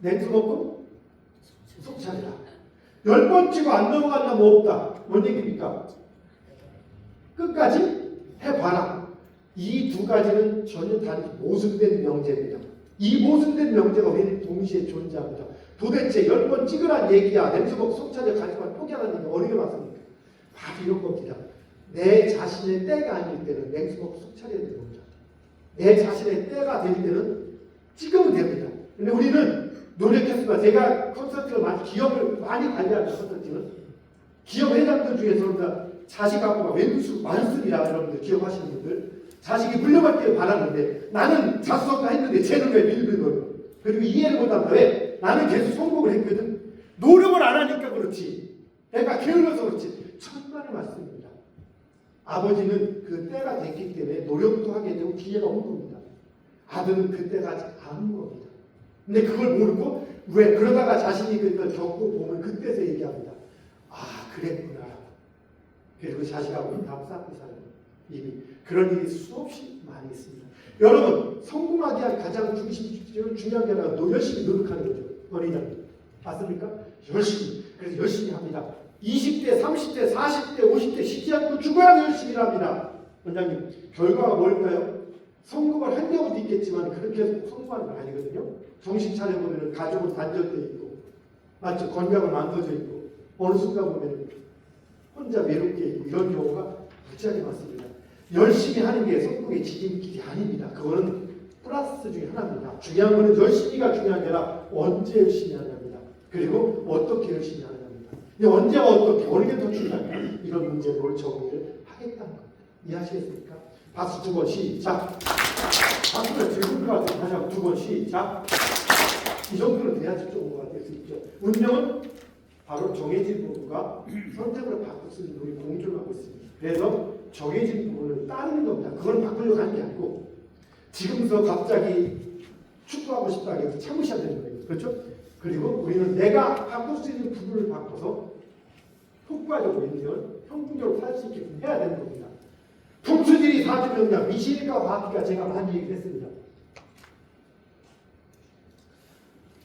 냉수 먹고 속 차리라. 10번 치고 안 넘어간 나무 없다. 뭔 얘기입니까? 끝까지 해봐라. 이 두 가지는 전혀 다른 모순된 명제입니다. 이 모순된 명제가 왜 동시에 존재합니다. 도대체 10번 찍으란 얘기야. 냉수 먹고 속 차려 가지만 포기하라는 얘기가 어디에 맞습니까? 바로 이런 겁니다. 내 자신의 때가 아닐 때는 냉수 먹고 속 차려야 되는 겁니다. 내 자신의 때가 될 때는 찍으면 됩니다. 근데 우리는 노력했습니다. 제가 콘서트를 많이, 기업을 많이 관리하는 콘서트는 기업 회장들 중에서 자식하고 왼수, 만순이라 여러분들 기억하시는 분들 자식이 물려받기를 바랐는데 나는 자수성가 했는데 쟤는 왜 밀리는 그리고 이해를 못한다. 왜? 나는 계속 성공을 했거든. 노력을 안 하니까 그렇지. 내가 게을러서 그렇지. 천만의 말씀입니다. 아버지는 그 때가 됐기 때문에 노력도 하게 되고 기회가 온 겁니다. 아들은 그 때가 아직 안 온 겁니다. 근데 그걸 모르고 왜 그러다가 자신이 그걸 겪고 보면 그때서 얘기합니다. 아 그랬구나. 그리고 자식하고 다 쌓고 사는 이미 그런 일이 수없이 많이 있습니다. 여러분 성공하기 위한 가장 중요한 게 아니라 열심히 노력하는 거죠. 어린이들 맞습니까? 열심히. 그래서 열심히 합니다. 20대, 30대, 40대, 50대 쉬지 않고 죽어야 열심히 합니다. 원장님 결과가 뭘까요? 성공을 한 경우도 있겠지만 그렇게 해서 성공하는 건 아니거든요. 정신 차려보면 가족은 단절되어 있고 맞죠? 건강은 망가져 있고 어느 순간 보면 혼자 외롭게 있고 이런 경우가 무지하게 많습니다. 열심히 하는 게 성공의 지름길이 아닙니다. 그거는 플러스 중에 하나입니다. 중요한 것은 열심히가 중요한 게 아니라 언제 열심히 하냐입니다. 그리고 어떻게 열심히 하냐입니다. 근데 언제와 어떻게 어느 게 더 중요할까? 이런 문제를 정리를 하겠다는 겁니다. 이해하시겠습니까? 박수 두 번 시작. 박수가 들고 것 같아요. 다시 한번 두 번 시작. 이 정도는 돼야지 조금 될 수 있죠. 운명은 바로 정해진 부분과 선택으로 바꿀 수 있는 우리 공존을 하고 있습니다. 그래서 정해진 부분을 따르는 겁니다. 그걸 바꾸려고 하는 게 아니고 지금서 갑자기 축구하고 싶다 해서 참으셔야 되는 거예요. 그렇죠? 그리고 우리는 내가 바꿀 수 있는 부분을 바꿔서 효과적으로 인생을 평균적으로 살 수 있게끔 해야 되는 겁니다. 풍수지리 사주명량 미신과 과학기가 제가 많이 얘기했습니다.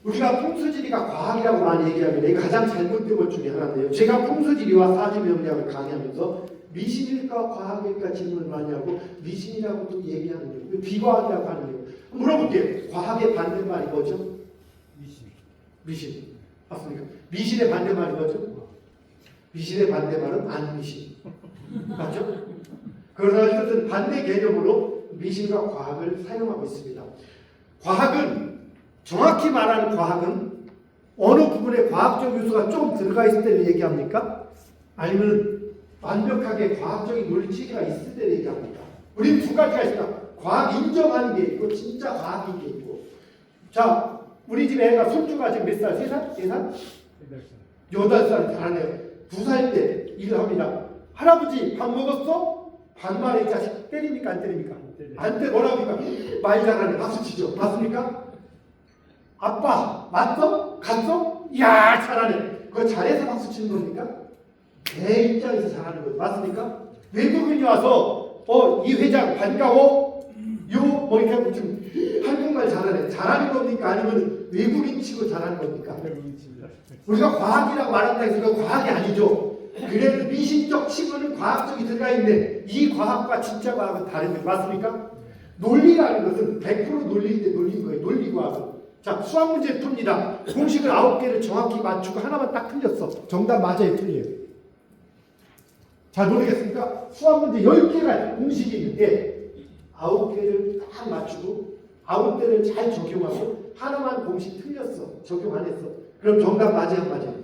우리가 풍수지리가 과학이라고 많이 얘기하면 이게 가장 잘못된 것 중에 하나인데요. 제가 풍수지리와 사주명량을 강의하면서 미신일까 과학일까 질문을 많이 하고 미신이라고 또 얘기하는데요. 비과학이라고 하는데요. 물어볼게요. 과학의 반대말이 뭐죠? 미신. 맞습니까? 미신의 반대말이 뭐죠? 미신의 반대말은 안미신. 맞죠? 그러나 이것은 반대 개념으로 미신과 과학을 사용하고 있습니다. 과학은 정확히 말하는 과학은 어느 부분에 과학적 요소가 좀 들어가 있을 때를 얘기합니까? 아니면 완벽하게 과학적인 논리체계가 있을 때를 얘기합니까? 우리는 두 가지가 있습니다. 과학 인정하는 게 있고 진짜 과학인 게 있고. 자, 우리 집에 애가 손주가 지금 몇 살? 3살? 4살? 8살 잘하네요. 2살 때 일을 합니다. 할아버지 밥 먹었어? 반말에 이 자식 때립니까 안 때립니까? 안 때 뭐라고 합니까? 말 잘하네. 박수 치죠. 맞습니까? 아빠 맞어? 갔어? 이야 잘하네. 그거 잘해서 박수 치는 겁니까? 내 입장에서 잘하는 거죠. 맞습니까? 외국인이 와서 이 회장 반가워? 뭐 이렇게 좀 한국말 잘하네. 잘하는 겁니까? 아니면 외국인 치고 잘하는 겁니까? 우리가 과학이라고 말한다 해서 그건 과학이 아니죠. 그래도 미신적 치고는 과학적이 들어가 있는데 이 과학과 진짜 과학은 다른 거예요. 맞습니까? 논리라는 것은 100% 논리인데 논리인 거예요. 논리과학은. 자, 수학 문제 풉니다. 공식을 9개를 정확히 맞추고 하나만 딱 틀렸어. 정답 맞아요? 틀려요? 잘 모르겠습니까? 수학 문제 10개가 공식이 있는데 9개를 딱 맞추고 9개를 잘 적용하고 하나만 공식 틀렸어. 적용 안 했어. 그럼 정답 맞아요? 안 맞아요?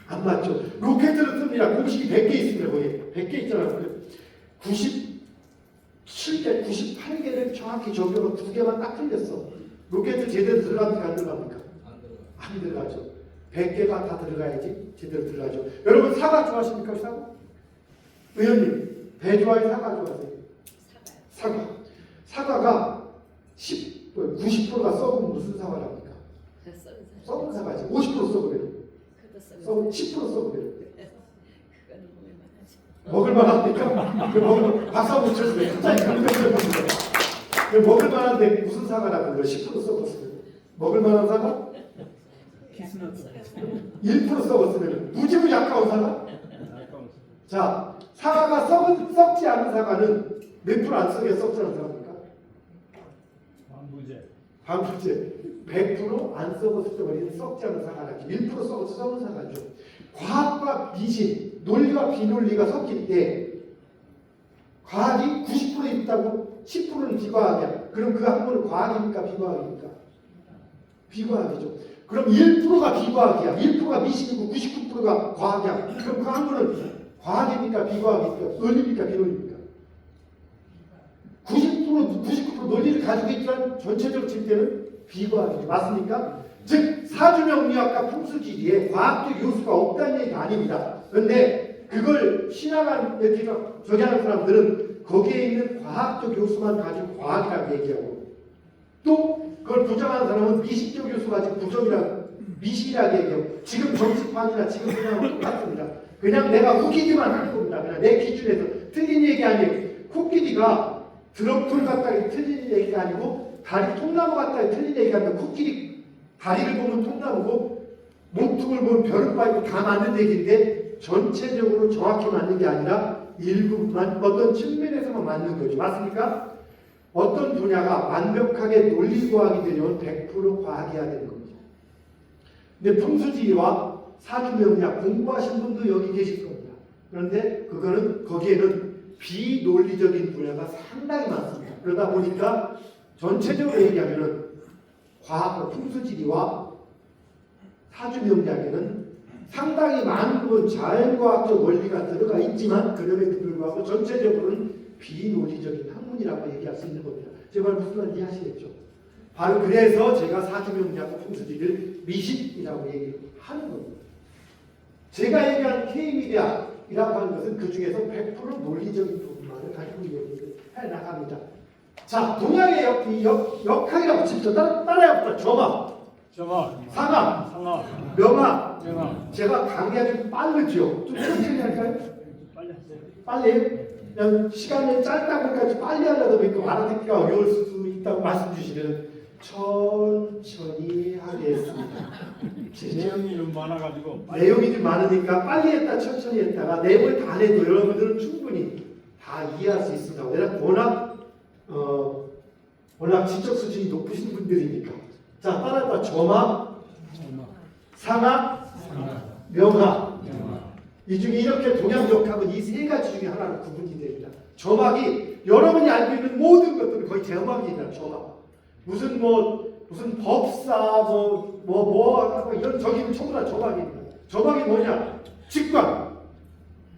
안 맞죠. 로켓을 씁니다. 공식이 100개 있습니다. 거기 100개 있잖아요. 97개, 98개를 정확히 적용하고 2개만 딱 틀렸어. 로켓을 제대로 들어갑니까? 안 들어갑니까? 안 들어가죠. 100개가 다 들어가야지 제대로 들어가죠. 여러분 사과 좋아하십니까? 사과? 의원님 배 좋아해요? 사과 좋아하세요? 사과가 90%가 썩으면 무슨 사과랍니까? 썩은 사과지. 50% 썩으면 썩은 10% 썩으면 먹을만합니까? 박수 한번 쳐주세요. 갑자기 감동적입니다. 먹을만한데 무슨 사과라고 그래요? 10% 썩었으면 먹을만한 사과? 1% 썩었으면 무지무지 아까운 사과? 자, 사과가 썩지 않은 사과는 몇 프로 안 썩여 썩지 않은 사과입니까? 반부제. 100% 안 썩었을 때 우리는 썩지 않은 사과라. 1% 썩어서 썩은 사과죠. 과학과 미신, 논리와 비논리가 섞일 때 과학이 90% 있다고 10%는 비과학이야. 그럼 그 한 번은 과학입니까? 비과학입니까? 비과학이죠. 그럼 1%가 비과학이야. 1%가 미신이고 99%가 과학이야. 그럼 그 한 번은 과학입니까? 비과학입니까? 논리입니까? 비논리입니까? 99% 논리를 가지고 있지만 전체적으로 칠 때는 비과학이죠. 맞습니까? 즉 사주명리학과 풍수지리에 과학적 요소가 없다는 얘기가 아닙니다. 그런데 그걸 신앙한 저기 하는 사람들은 거기에 있는 과학적 요소만 가지고 과학이라고 얘기하고 또 그걸 부정하는 사람은 미신적 요소 가지고 부정이라고 미신이라고 얘기하고 지금 정치판이나 지금 그냥 똑같습니다. 그냥 내가 후기기만 하는 겁니다. 그냥 내 기준에서 틀린 얘기 아니에요. 코끼리가 드럼통 같다 틀린 얘기가 아니고 다리 통나무 같다 틀린 얘기가 아니고 코끼리 다리를 보면 통나무고 몸통을 보면 벼룩바위고 다 맞는 얘기인데 전체적으로 정확히 맞는 게 아니라 일부만 어떤 측면에서만 맞는 거죠. 맞습니까? 어떤 분야가 완벽하게 논리과학이 되려면 100% 과학이어야 되는 겁니다. 근데 풍수지리와 사주명리학 공부하신 분도 여기 계실 겁니다. 그런데 거기에는 비논리적인 분야가 상당히 많습니다. 그러다 보니까 전체적으로 얘기하면은 과학, 풍수지리와 사주명리학에는 상당히 많은 부분 자연과학적 원리가 들어가 있지만 그럼에도 불구하고 전체적으로는 비논리적인 학문이라고 얘기할 수 있는 겁니다. 제발 무슨 말인지 이해하시겠죠? 바로 그래서 제가 사주명리학과 풍수지리를 미신이라고 얘기하는 겁니다. 제가 얘기한 K미디어이라고 하는 것은 그 중에서 100% 논리적인 부분만을 가지고 얘기를 해나갑니다. 자, 동양의 역학이라고 칩시다. 따라해봅시다. 점화, 상하, 명하. 제가 강의가 좀 빠르죠? 좀 천천히 할까요? 빨리? 그냥 시간이 짧다 보니까 빨리 하려다 보니까 알아듣기가 어려울 수도 있다고 말씀 주시면 천천히 하겠습니다. 내용이 좀 많아가지고 내용이 좀 많으니까 빨리 했다 천천히 했다가 내용을 다 내도 여러분들은 충분히 다 이해할 수 있습니다. 워낙 지적 수준이 높으신 분들이니까. 자, 따라서 점화, 상하, 명하. 이 중에 이렇게 동양 역학은 이 세 가지 중에 하나로 구분이 됩니다. 점학이 여러분이 알고 있는 모든 것들은 거의 점학이다. 점학. 무슨 법사 이런 저기는 전부 다 점학입니다. 점학이 뭐냐? 직관.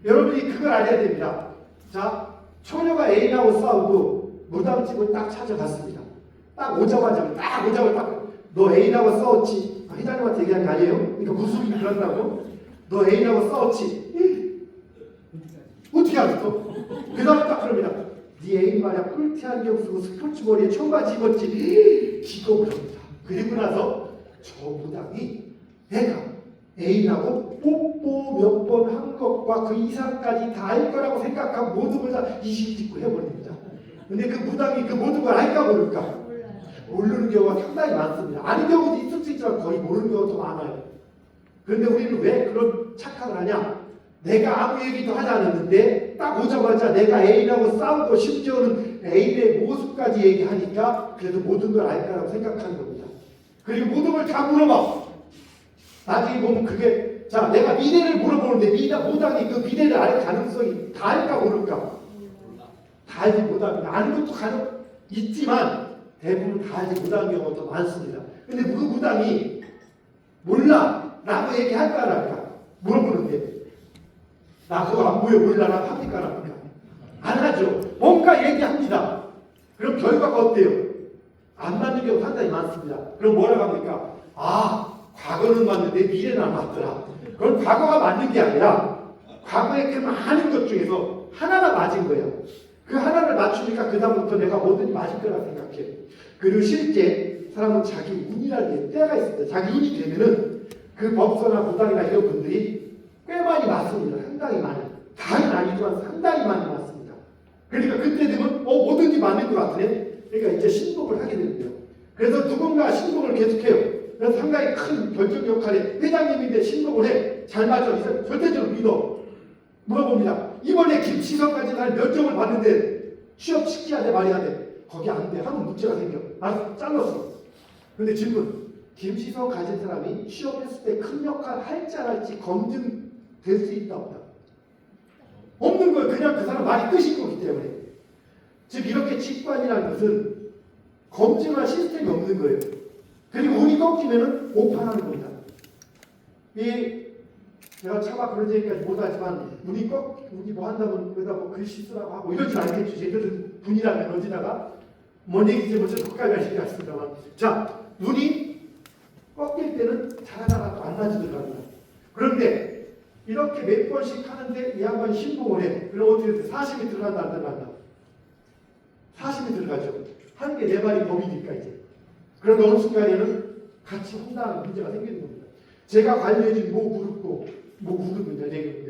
여러분이 그걸 알아야 됩니다. 자, 처녀가 애인하고 싸우고 무당집을 딱 찾아갔습니다. 딱 오자마자 너 애인하고 싸웠지? 회장님한테 얘기한 거 아니에요? 그러니까 무슨 일이 그런다고? 너 애인하고 싸웠지? 어떻게 알았어? 그 다음에 딱 그럽니다. 네 애인 말이야 꿀티 안경 쓰고 스포츠 머리에 청바지 입었지? 기겁을 합니다. 그리고 나서 저 무당이 내가 애인하고 뽀뽀 몇 번 한 것과 그 이상까지 다 할 거라고 생각하고 모든 걸 다 이식짓고 해버립니다. 근데 그 무당이 그 모든 걸 알까 모를까? 모르는 경우가 상당히 많습니다. 아닌 경우도 있을 수 있지만 거의 모르는 경우가 더 많아요. 그런데 우리는 왜 그런 착각을 하냐? 내가 아무 얘기도 하지 않았는데 딱 오자마자 내가 애인하고 싸우고 심지어는 애인의 모습까지 얘기하니까 그래도 모든 걸 알까라고 생각하는 겁니다. 그리고 모든 걸 다 물어봐. 나중에 보면 그게 자 내가 미래를 물어보는데 무당이 그 미래를 알 가능성이 다 알까 모를까? 다 알지 못합니다. 아는 것도 간혹 있지만 대부분 다 알지 못하는 경우가 더 많습니다. 근데 그 무당이 몰라 라고 얘기할까 안 할까? 물어보는데 나 그거 안 보여 몰라라고 합니까 안 합니까? 안 하죠. 뭔가 얘기합니다. 그럼 결과가 어때요? 안 맞는 경우 상당히 많습니다. 그럼 뭐라고 합니까? 과거는 맞는데 미래는 안 맞더라. 그건 과거가 맞는 게 아니라 과거의 그 많은 것 중에서 하나가 맞은 거예요. 그 하나를 맞추니까 그 다음부터 내가 뭐든지 맞을 거라 생각해. 그리고 실제 사람은 자기 운이라는 게 때가 있습니다. 자기 운이 되면은 그 법사나 무당이나 이런 분들이 꽤 많이 맞습니다. 상당히 많이. 다는 아니지만 상당히 많이 나왔습니다. 그러니까 그때 되면 뭐든지 맞는 것 같으네. 그러니까 이제 신봉을 하게 되는데요. 그래서 누군가 신봉을 계속해요. 그래서 상당히 큰 결정 역할에 회장님인데 신봉을 해. 잘 맞아. 이제 절대적으로 믿어. 물어봅니다. 이번에 김치성까지 날 면접을 봤는데 취업시켜야 돼 말해야 돼. 거기 안 돼. 하면 문제가 생겨. 알았어. 잘랐어. 근데 질문. 김치성 가진 사람이 취업했을 때 큰 역할 할지 안 할지 검증될 수 있다 없다? 없는 거예요. 그냥 그 사람 말이 끝인 거기 때문에. 즉 이렇게 직관이라는 것은 검증할 시스템이 없는 거예요. 그리고 운이 꺾이면은 오판하는 겁니다. 제가 차마 그런 얘기까지 못하지만 운이 뭐 한다면 그러다 뭐 글씨 쓰라고 하고 이러진 않겠죠. 제들은 분이라면 어디다가 뭔 얘기인지 먼저 끝까지 할 시간 있습니다만. 자, 운이 꺾일 때는 자라다가 안 맞으더라고요. 그런데 이렇게 몇 번씩 하는데 이 양반 신봉을 해. 그럼 어떻게 돼? 40이 들어간다 안 들어간다? 40이 들어가죠. 한 개 네 발이 법이니까 이제. 그런데 어느 순간에는 같이 혼나는 문제가 생기는 겁니다. 제가 관리해준 그룹은요, 내게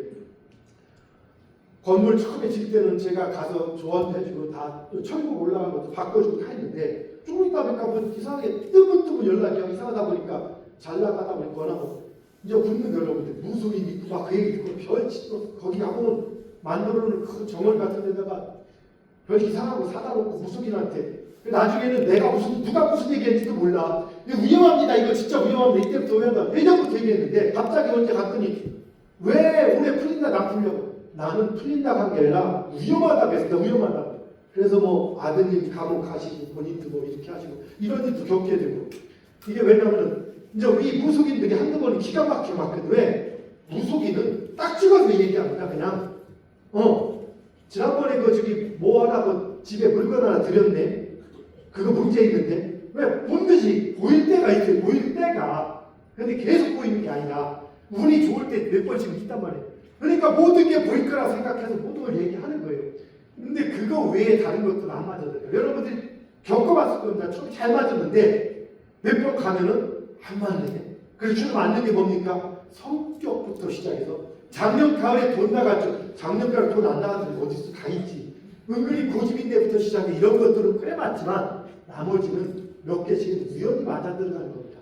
건물 처음에 질 때는 제가 가서 조언도 해주고 다 철거 올라간 것도 바꿔주고 다 했는데 조금 있다 보니까 뭐 이상하게 뜨문뜨문 연락이 이상하다 보니까 잘 나가다 보니까 뭐 이제 붙는 여러분들 무속인 있고 막 그 얘기 듣고 별 거기 가보면 만들어놓은 큰 정원 같은 데다가 별 이상하고 사다 놓고 무속인한테 나중에는 누가 무슨 얘기했는지도 몰라. 이거 위험합니다. 이거 진짜 위험합니다. 이때부터 위험하다. 예전부터 얘기했는데 갑자기 언제 갔더니 왜 올해 풀린다 나 풀려고. 나는 풀린다고 한 게 아니라 위험하다고 했습니다. 위험하다고. 그래서 뭐 아드님 감옥 가시고 본인도 뭐 이렇게 하시고 이런 일도 겪게 되고. 이게 왜냐면은 이제 우리 무속인들이 한두 번은 기가 막히게 맞거든. 왜? 무속인은 딱 찍어서 얘기합니다. 그냥 지난번에 뭐 하나 집에 물건 하나 드렸네. 그거 문제 있는데 왜? 본듯이 보일 때가 있어요. 보일 때가. 근데 계속 보이는 게 아니라 운이 좋을 때 몇 번씩 있단 말이에요. 그러니까 모든 게 보일 거라 생각해서 모든 걸 얘기하는 거예요. 근데 그거 외에 다른 것들은 안 맞아요. 여러분들이 겪어봤을 겁니다. 처음에 잘 맞았는데 몇 번 가면은 안 맞네. 그래서 좀 맞는 게 뭡니까? 성격부터 시작해서 작년 가을에 돈 나갔죠. 작년 가을에 돈 안 나간 사람이 어디서 다 있지. 은근히 고집인데부터 시작해 이런 것들은 꽤 많지만 나머지는 몇 개씩은 우연히 맞아 들어가는 겁니다.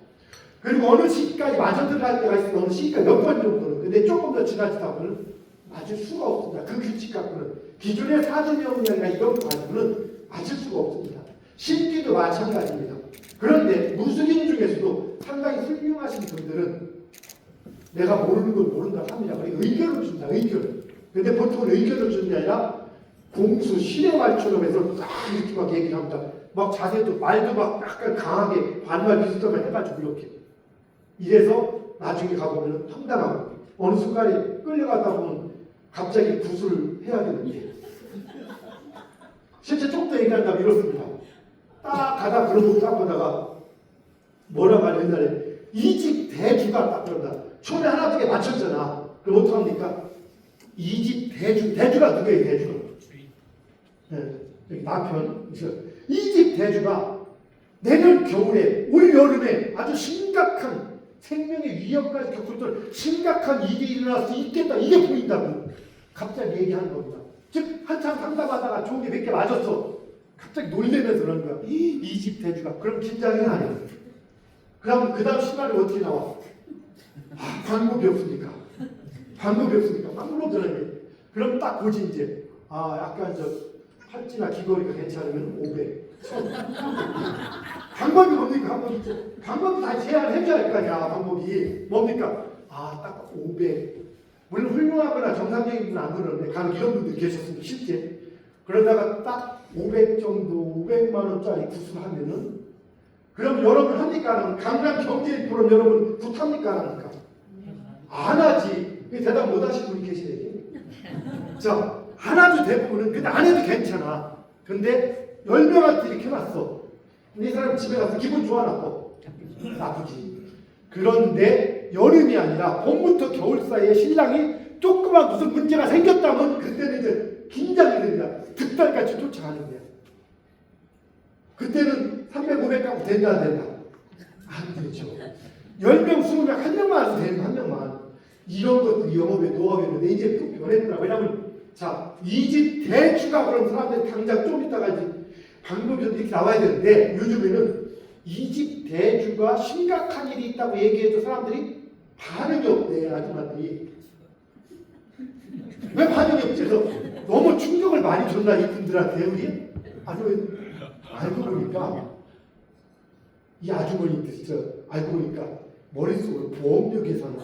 그리고 어느 시기까지 맞아 들어갈 때가 있으면 어느 시기가 몇 번 정도는 근데 조금 더 지나치다 보면 맞을 수가 없습니다. 그 규칙 갖고는 기존의 사주명령이나 이런 거 가지고는 맞을 수가 없습니다. 신기도 마찬가지입니다. 그런데 무속인 중에서도 상당히 훌륭하신 분들은 내가 모르는 걸 모른다 합니다. 그리고 의견을 준다. 의견. 근데 보통은 의견을 주는 게 아니라 공수 신의 말처럼 해서 딱 이렇게 막 얘기를 합니다. 막 자세도 말도 막 약간 강하게 반말 비슷하게 해가지고 이렇게 이래서 나중에 가보면 황당하고 어느 순간에 끌려가다 보면 갑자기 구술을 해야 되는데 실제 좀 더 얘기한다면 이렇습니다. 딱 가다 그런 거 딱 보다가 뭐라고 하냐 옛날에 이 집 대주가 딱 그런다. 초에 하나 두 개 맞췄잖아. 그럼 어떡합니까? 이 집 대주가 누구예요? 대주가 네, 남편 이 집 대주가 내년 겨울에 올 여름에 아주 심각한 생명의 위협까지 겪을 심각한 일이 일어날 수 있겠다. 이게 보인다고 갑자기 얘기하는 겁니다. 즉 한참 상담하다가 좋은 게 몇 개 맞았어. 갑자기 놀래면서 그러는 거야. 이 집 대주가. 그럼 긴장이 안 해요. 그럼 그 다음 시간에 어떻게 나와? 방법이 없으니까. 방법이 없으니까. 막 물어보는 게. 그럼 딱 보지 이제. 약간 팔찌나 귀걸이가 괜찮으면 500. 방법이 뭡니까? 방법이 다 제한해줘야 할 거 아니야. 방법이. 뭡니까? 딱 500. 물론 훌륭하거나 정상적인 분은 안 그러는데 간혹 이런 분들이 계셨습니다. 실제. 그러다가 딱 500 정도, 500만 원짜리 구슬하면은 그럼 여러분 합니까? 안 하면 강남 경제인 프로 여러분 굿합니까? 안 합니까? 안 하지. 대답 못 하시는 분이 계시네. 자, 안 하도 대부분은 근데 안 해도 괜찮아. 근데 10명한테 이렇게 해놨어. 이 사람 집에 가서 기분 좋아 나빠? 나쁘지. 그런데 여름이 아니라 봄부터 겨울 사이에 신랑이 조그만 무슨 문제가 생겼다면 그때는 이제 긴장이 됩니다. 득달같이 쫓아가는 거야. 그때는 300, 500 갖고 된다 안 된다? 안 되죠. 10명, 20명, 한 명만 해도 되는 한 명만. 이런 것들이 영업의 노하우였는데 이제 변했더라. 왜냐하면 자, 이 집 대주가 그럼 사람들이 당장 좀 이따가 이제 방법이 이렇게 나와야 되는데 요즘에는 이 집 대주가 심각한 일이 있다고 얘기해도 사람들이 반응이 없대, 아줌마들이. 왜 반응이 없지? 그래서 너무 충격을 많이 줬나 이분들한테 우리? 아니면 알고 보니까 이 아주머니들 진짜 알고 보니까 머릿속으로 보험료 계산을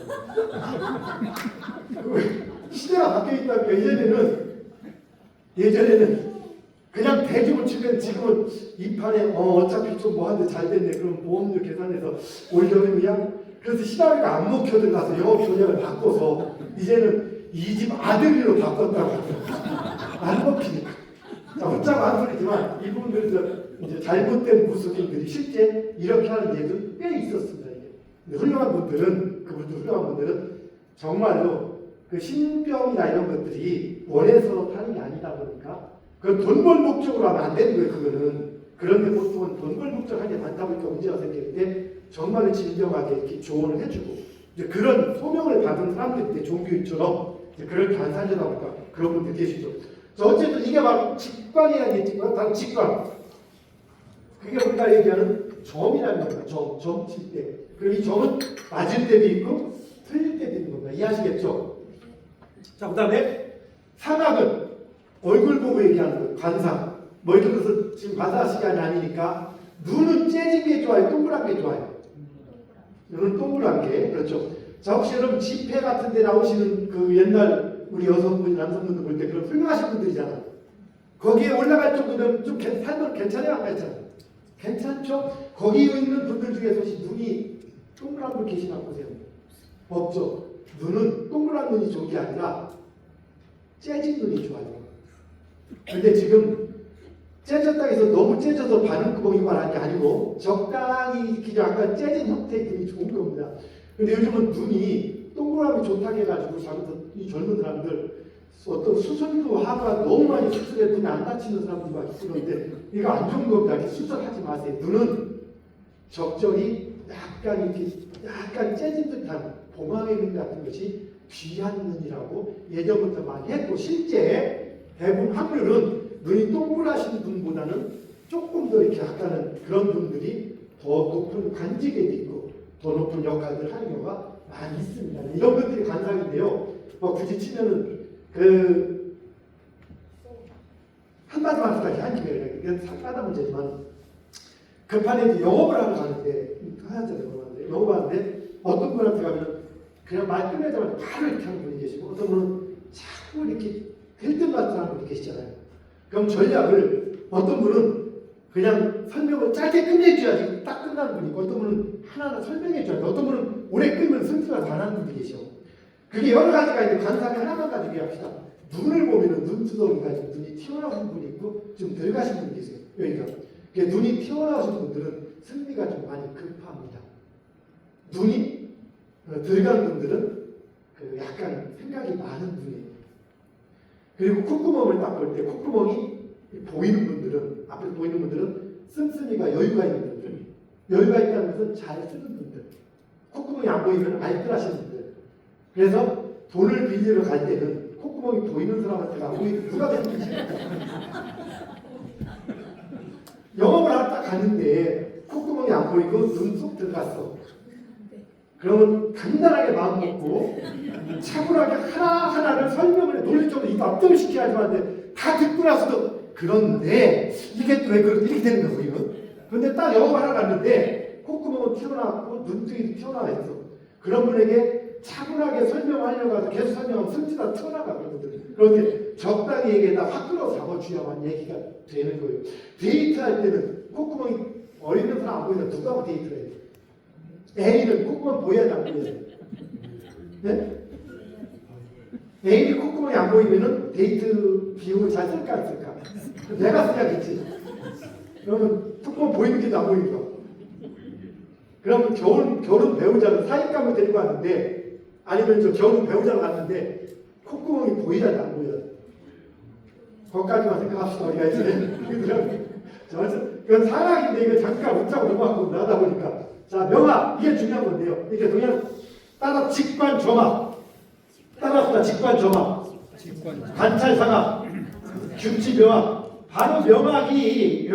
시대가 바뀌어 있다니까 예전에는 그냥 대중을 치면 지금은 이 판에 어차피 좀 뭐 하는데 잘 됐네 그럼 보험료 계산해서 올려면 그냥 그래서 시나리오가 안 먹혀 들어가서 영업 전략을 바꿔서 이제는 이 집 아들로 바꿨다고 하더라고요. 안 먹히니까. 자, 웃자고 한 소리지만 이분들 이제 잘못된 무속인들이 실제 이렇게 하는 예도 꽤 있었습니다. 이게. 근데 훌륭한 분들은 그분들 훌륭한 분들은 정말로 그 신병이나 이런 것들이 원해서 하는 게 아니다 보니까 그건 돈 벌 목적으로 하면 안 되는 거예요. 그거는. 그런데 보통은 돈 벌 목적으로 하는 게 많다 보니까 문제가 생기는데 정말로 진정하게 이렇게 조언을 해주고 이제 그런 소명을 받은 사람들인데 종교인처럼 이제 그렇게 안 살려다 보니까 그런 분들 계시죠. 자, 어쨌든 이게 바로 직관이라겠지만 다른 직관. 그게 우리가 얘기하는 점이라는 겁니다. 점 칠 때. 그리고 이 점은 맞을 때도 있고 틀릴 때도 있는 겁니다. 이해하시겠죠? 자, 그 다음에 상악은 얼굴 보고 얘기하는 거예요. 관상. 뭐 예를 들어서 지금 관사 시간이 아니니까 눈은 째진 게 좋아요? 동그란 게 좋아요? 눈은 동그란 게. 그렇죠. 자, 혹시 여러분 집회 같은 데 나오시는 그 옛날 우리 여성분이 남성분들 볼 때 그런 훌륭하신 분들이잖아. 거기에 올라갈 정도면 좀 살면 괜찮아요? 안 괜찮아요? 괜찮죠? 거기 있는 분들 중에서 혹시 눈이 동그란 분 계시나 보세요. 없죠. 눈은 동그란 눈이 좋은 게 아니라 째진 눈이 좋아요. 근데 지금 째졌다 해서 너무 째져서 바늘구멍이 말하는 게 아니고 적당히 그냥 약간 째진 형태의 눈이 좋은 겁니다. 근데 요즘은 눈이 동그라미 좋다고 해가지고 이 젊은 사람들 어떤 수술도 하고 너무 많이 수술해 눈이 안 다치는 사람들이 막 있는데 이거 안 좋은 겁니다. 이렇게 수술하지 마세요. 눈은 적절히 약간 이렇게 약간 째진 듯한 봉황의 눈 같은 것이 귀한 눈이라고 예전부터 많이 했고 실제 대부분 확률은 눈이 동그라신 분보다는 조금 더 이렇게 약간은 그런 분들이 더 높은 관직에도 있고 더 높은 역할들을 하는 경우가 많이 있습니다. 이런 것들이 관상인데요. 뭐 굳이 치면은 그 한마디만 하는 게 이건 상가다 문제지만 급한에 영업을 하러 가는데 영업하는데 어떤 분한테 가면 그냥 말 끝내자마자 바로 이렇게 하는 분이 계시고 어떤 분은 자꾸 이렇게 힐든 같은 하는 분이 계시잖아요. 그럼 전략을 어떤 분은 그냥 설명을 짧게 끝내줘야지 딱 끝나는 분이 있고 어떤 분은 하나하나 설명해줘야지 어떤 분은 오래 끌면 승수가 다 나는 분이 계셔. 그게 여러 가지가 있는데 관상이 하나만 가지고 합시다. 눈을 보면은 눈두덩이가 지금 눈이 튀어나오신 분이 있고 좀 덜 가신 분이 계세요. 여기가. 눈이 튀어나오신 분들은 승리가 좀 많이 급합니다. 눈이 덜간 분들은 그 약간 생각이 많은 분이에요. 그리고 콧구멍을 딱 볼 때 콧구멍이 보이는 분들은 앞에서 보이는 분들은 씀씀이가 여유가 있는 분들, 여유가 있다는 것은 잘 쓰는 분들, 콧구멍이 안 보이면 알뜰하신 분들. 그래서 돈을 빌리러 갈 때는 콧구멍이 보이는 사람한테 안 보이는 누가 됐는지 영업을 하러 딱 가는데 콧구멍이 안 보이고 눈 쏙 들어갔어. 그러면 간단하게 마음 먹고 차분하게 하나하나를 설명을 해 논리적으로 이거 압도시켜야지 하는데 다 듣고 나서도 그런데 이게 왜 이렇게 되는 거예요 이건? 그런데 딱 영업을 하러 갔는데 콧구멍은 튀어나왔고 눈등이도 튀어나와 있어. 그런 분에게 차분하게 설명하려고 해서 계속 설명하면 승지가 튀어나가 그러거든. 그런데 적당히 얘기해다 확 끌어 잡아주야만 얘기가 되는 거예요. 데이트할 때는 콧구멍이 어리는 사람 안 보이면 누가 하고 데이트를 해요? 애인은 콧구멍 보여야 안 보여요? 네? 애인이 콧구멍이 안 보이면은 데이트 비용을 잘 쓸까 안 쓸까? 내가 써야겠지. 그러면 콧구멍 보이는 게도 안 보이는 거. 그러면 결혼 배우자를 사익감을 데리고 왔는데 아니면 저 결혼 배우자를 갔는데 콧구멍이 보이야 안 보여요? 거기까지만 생각합시다. 우리가 이제 그건 상황인데 이거 잠깐 웃자고 넘어가고 나다 보니까 자 명화 이게 중요한 건데요. 이게 그냥 따라 직관 점화 따라서 직관 점화 관찰상학, 규칙명학, 바로 명학이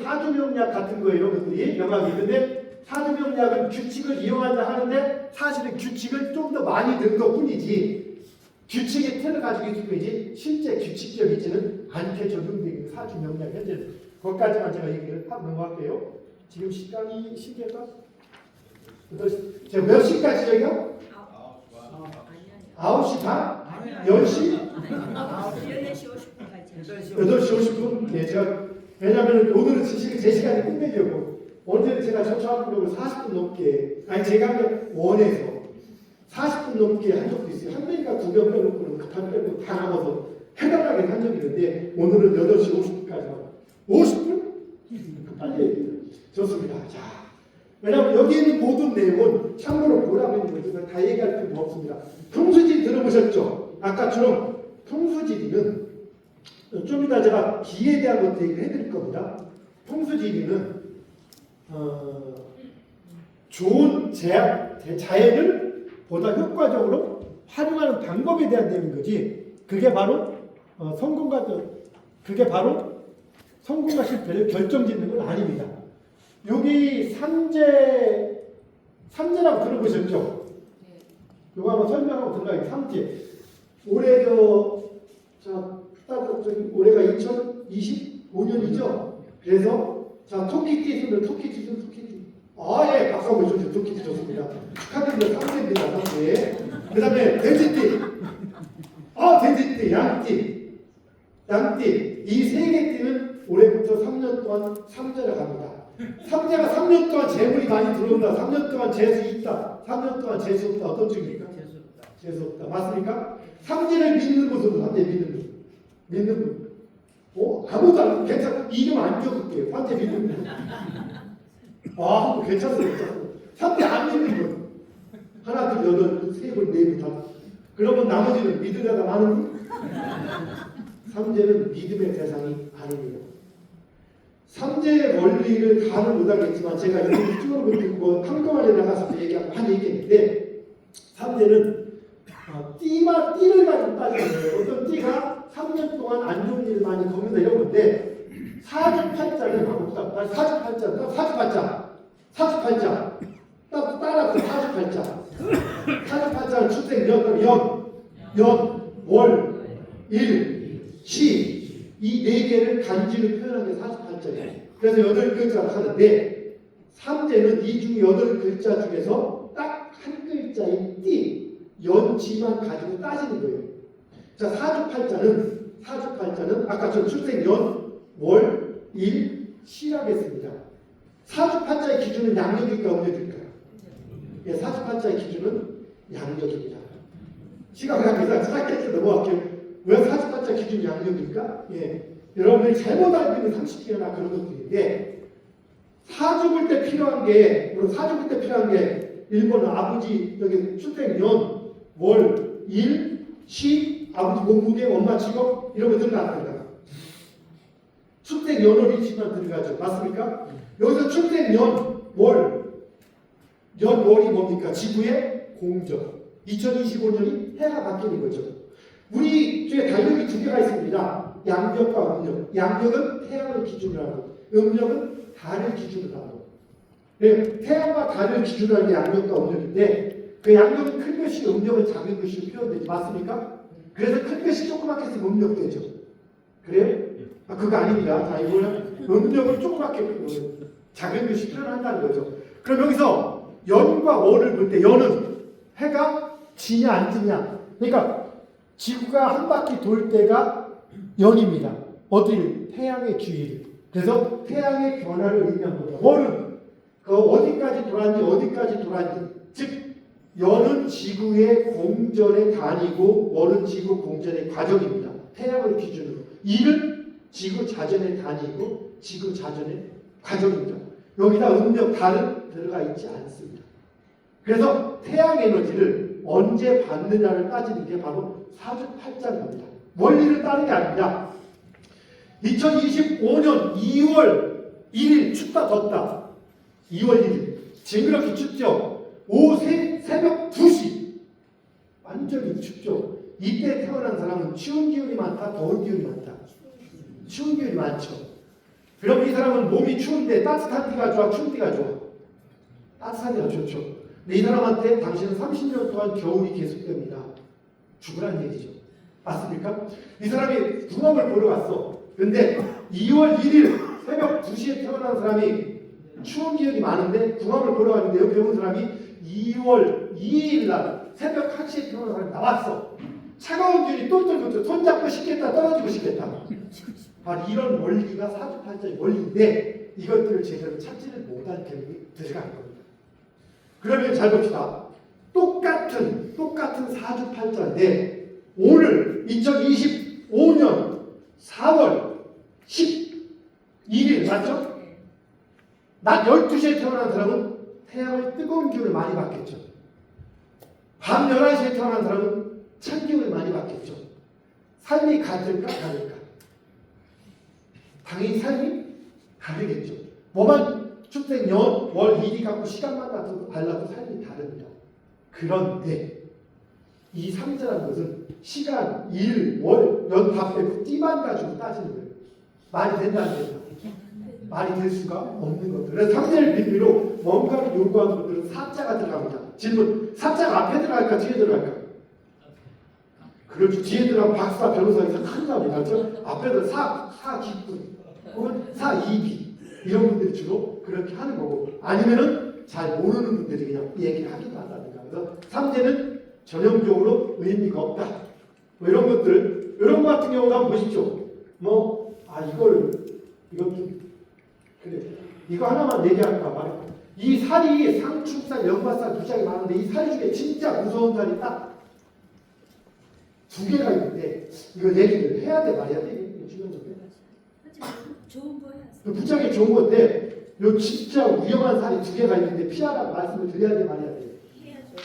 사주명략 같은 거예요, 여러분들이 명학이. 근데 사주명략은 규칙을 이용한다 하는데 사실은 규칙을 좀 더 많이 넣은 것뿐이지 규칙의 틀을 가지고 있을 뿐이지 실제 규칙적이지는 않게 적용되는 사주명략 현재 그것까지만 제가 얘기를 하고 넘어갈게요. 지금 시간이 시계가 제가 몇 시까지 저기요? 9시 반? 10시? 8시 50분? 네, 제가 왜냐하면 오늘은 제 시간에 끝내려고 언제는 제가 저처학력을 40분 넘게 아니 제가 원해서 40분 넘게 한 적도 있어요. 한 명이가 2명 빼놓고는 급한 빼고 다 나가서 해달라고 한 적이 있는데 오늘은 8시 50분까지 50분? 빨리 얘기해요. 좋습니다. 자, 왜냐하면 여기 있는 모든 내용은 참고로 보라고 있는 것들은 다 얘기할 필요가 없습니다. 풍수지리 들어보셨죠? 아까처럼 풍수지리는 좀 이따 제가 기에 대한 것도 얘기를 해드릴 겁니다. 풍수지리는 좋은 자연을 보다 효과적으로 활용하는 방법에 대한 내용인 거지. 그게 바로 성공과 실패를 결정짓는 건 아닙니다. 여기 삼재라고 들어보셨죠? 요거 한번 설명하고 들어가요. 삼재. 올해 올해가 2025년이죠. 그래서 토끼띠 있으면 토끼띠. 예, 박수 한번 주세요. 토끼띠 좋습니다. 축하드립니다. 삼재입니다. 삼재. 그 다음에 돼지띠. 돼지띠, 양띠. 이 세 개 띠는 올해부터 3년 동안 삼재를 갑니다. 삼재가 3년 동안 재물이 많이 들어온다. 3년 동안 재수 있다. 3년 동안 재수 없다. 어떤 쪽입니까? 재수 없다. 맞습니까? 삼재를 믿는 분은 삼재 믿는 분. 아무도 안 괜찮아. 이름 안 적을게요. 삼재 믿는 분. 괜찮습니다. 삼재 안 믿는 분. 하나, 둘, 여덟, 세 분, 네 분, 다. 그러면 나머지는 믿으려다 많은 분? 삼재는 믿음의 대상이 아닙니다. 삼재의 원리를 다는 못하겠지만 제가 여기 쭉 듣고 한꺼번에 나가서 얘기했는데 삼재는 띠를 가지고 따지는 거예요. 어떤 띠가 3년 동안 안 좋은 일을 많이 겪는다 이런 건데 사주팔자는 사주팔자 따라서 사주팔자는 출생 연, 월, 일, 시 이 네 개를 간지로 표현한 게 사주팔자예요. 그래서 8글자를 하는데 삼재는 이 중 8글자 중에서 딱 한 글자인 띠, 연지만 가지고 따지는 거예요. 자, 사주팔자는 아까 저 출생 연, 월, 일, 시라고 했습니다. 사주팔자의 기준은 양력일까 음력일까요? 예, 사주팔자의 기준은 양력입니다. 시간 관계상 짧게 넘어갈게요. 왜 사주팔자 기준이 양력일까? 예, 여러분들이 잘못 알고 있는 상식이나 그런 것들인데 사주 볼 때 필요한 게 1번은 아버지 여기 출생 연, 월, 일, 시, 아버지 몸무게, 엄마 직업 이런 거 들어갑니다. 출생 연월일치만 들어가죠. 맞습니까? 여기서 출생 월이 뭡니까? 지구의 공적. 2025년이 해가 바뀌는 거죠. 우리 중에 달력이 2개가 있습니다. 양력과 음력. 양력은 태양을 기준으로 하고 음력은 달을 기준으로 하고. 네, 태양과 달을 기준으로 하는 게 양력과 음력인데 그 양력은 큰 글씨, 음력은 작은 글씨로 표현되지. 맞습니까? 그래서 큰 글씨 조그맣게 쓰면 음력되죠. 그래요? 그거 아닙니다. 자, 이거는 음력을 조그맣게 작은 글씨 표현한다는 거죠. 그럼 여기서 연과 월을 볼 때 연은 해가 지냐 안 지냐. 그러니까 지구가 한 바퀴 돌 때가 연입니다. 어디를? 태양의 주위를. 그래서 태양의 변화를 의미한 겁니다. 월은 어디까지 돌았니. 즉 연은 지구의 공전의 단위고 월은 지구 공전의 과정입니다. 태양을 기준으로. 일은 지구 자전의 단위고 지구 자전의 과정입니다. 여기다 음력 달은 들어가 있지 않습니다. 그래서 태양 에너지를 언제 받느냐를 따지는 게 바로 사주팔자인 겁니다. 원리를 따르는 게 아닙니다. 2025년 2월 1일 춥다 덥다. 2월 1일 징그럽게 춥죠. 새벽 2시 완전히 춥죠. 이때 태어난 사람은 추운 기운이 많다, 더운 기운이 많다. 추운 기운이 많죠. 그럼 이 사람은 몸이 추운데 따뜻한 데가 좋아, 추운 데가 좋아? 따뜻한 데가 좋죠. 근데 이 사람한테 당신은 30년 동안 겨울이 계속됩니다. 죽으란 얘기죠. 맞습니까? 이 사람이 궁합을 보러 갔어. 근데 2월 1일 새벽 2시에 태어난 사람이 추운 기운이 많은데 궁합을 보러 갔는데 옆에 온 사람이 2월 2일 날 새벽 1시에 태어난 사람이 나왔어. 차가운 기운이 똘똘똘 손잡고 싶겠다, 떨어지고 싶겠다. 바로 이런 원리가 사주팔자의 원리인데 이것들을 제대로 찾지를 못한 경우이 들어가는 겁니다. 그러면 잘 봅시다. 똑같은 사주팔자인데 오늘 2025년 4월 11일 맞죠? 낮 12시에 태어난 사람은 태양의 뜨거운 기운을 많이 받겠죠. 밤 11시에 태어난 사람은 찬 기운을 많이 받겠죠. 삶이 같을까 다를까? 당연히 삶이 다르겠죠. 뭐만 출생 년, 월, 일이 갖고 시간만 달라도 삶이 다릅니다. 그런데 이 삼자라는 것은 시간, 일, 월, 연 다 빼고 띠만 가지고 따지는 거예요. 말이 된다 안 된다? 말이 될 수가 없는 것들. 그래서 삼자를 빌미로 뭔가를 요구하는 것들은 사자가 들어갑니다. 질문, 사자가 앞에 들어갈까 뒤에 들어갈까? 그렇죠. 뒤에 들어가면 박사, 변호사 이상 큰일 납니다. 그렇죠? 앞에 들어 사기꾼 혹은 사이비 이런 분들이 주로 그렇게 하는 거고 아니면은 잘 모르는 분들이 그냥 얘기를 하기도 한다든가. 그래서 삼재는 전형적으로 의미가 없다. 뭐 이런 것들, 이런 것 같은 경우도 한번 보십시오. 이것도 그래. 이거 하나만 얘기할까 말이야. 이 살이 상충살, 연마살 두 장이 많은데 이 살 중에 진짜 무서운 살이 딱 두 개가 있는데 이거 얘기를 해야 돼 말이야 돼. 중요한 건데. 좋은 거 해야지. 부장이 좋은 건데 요 진짜 위험한 살이 두 개가 있는데 피하라고 말씀을 드려야 돼 말이야 돼. 해야죠.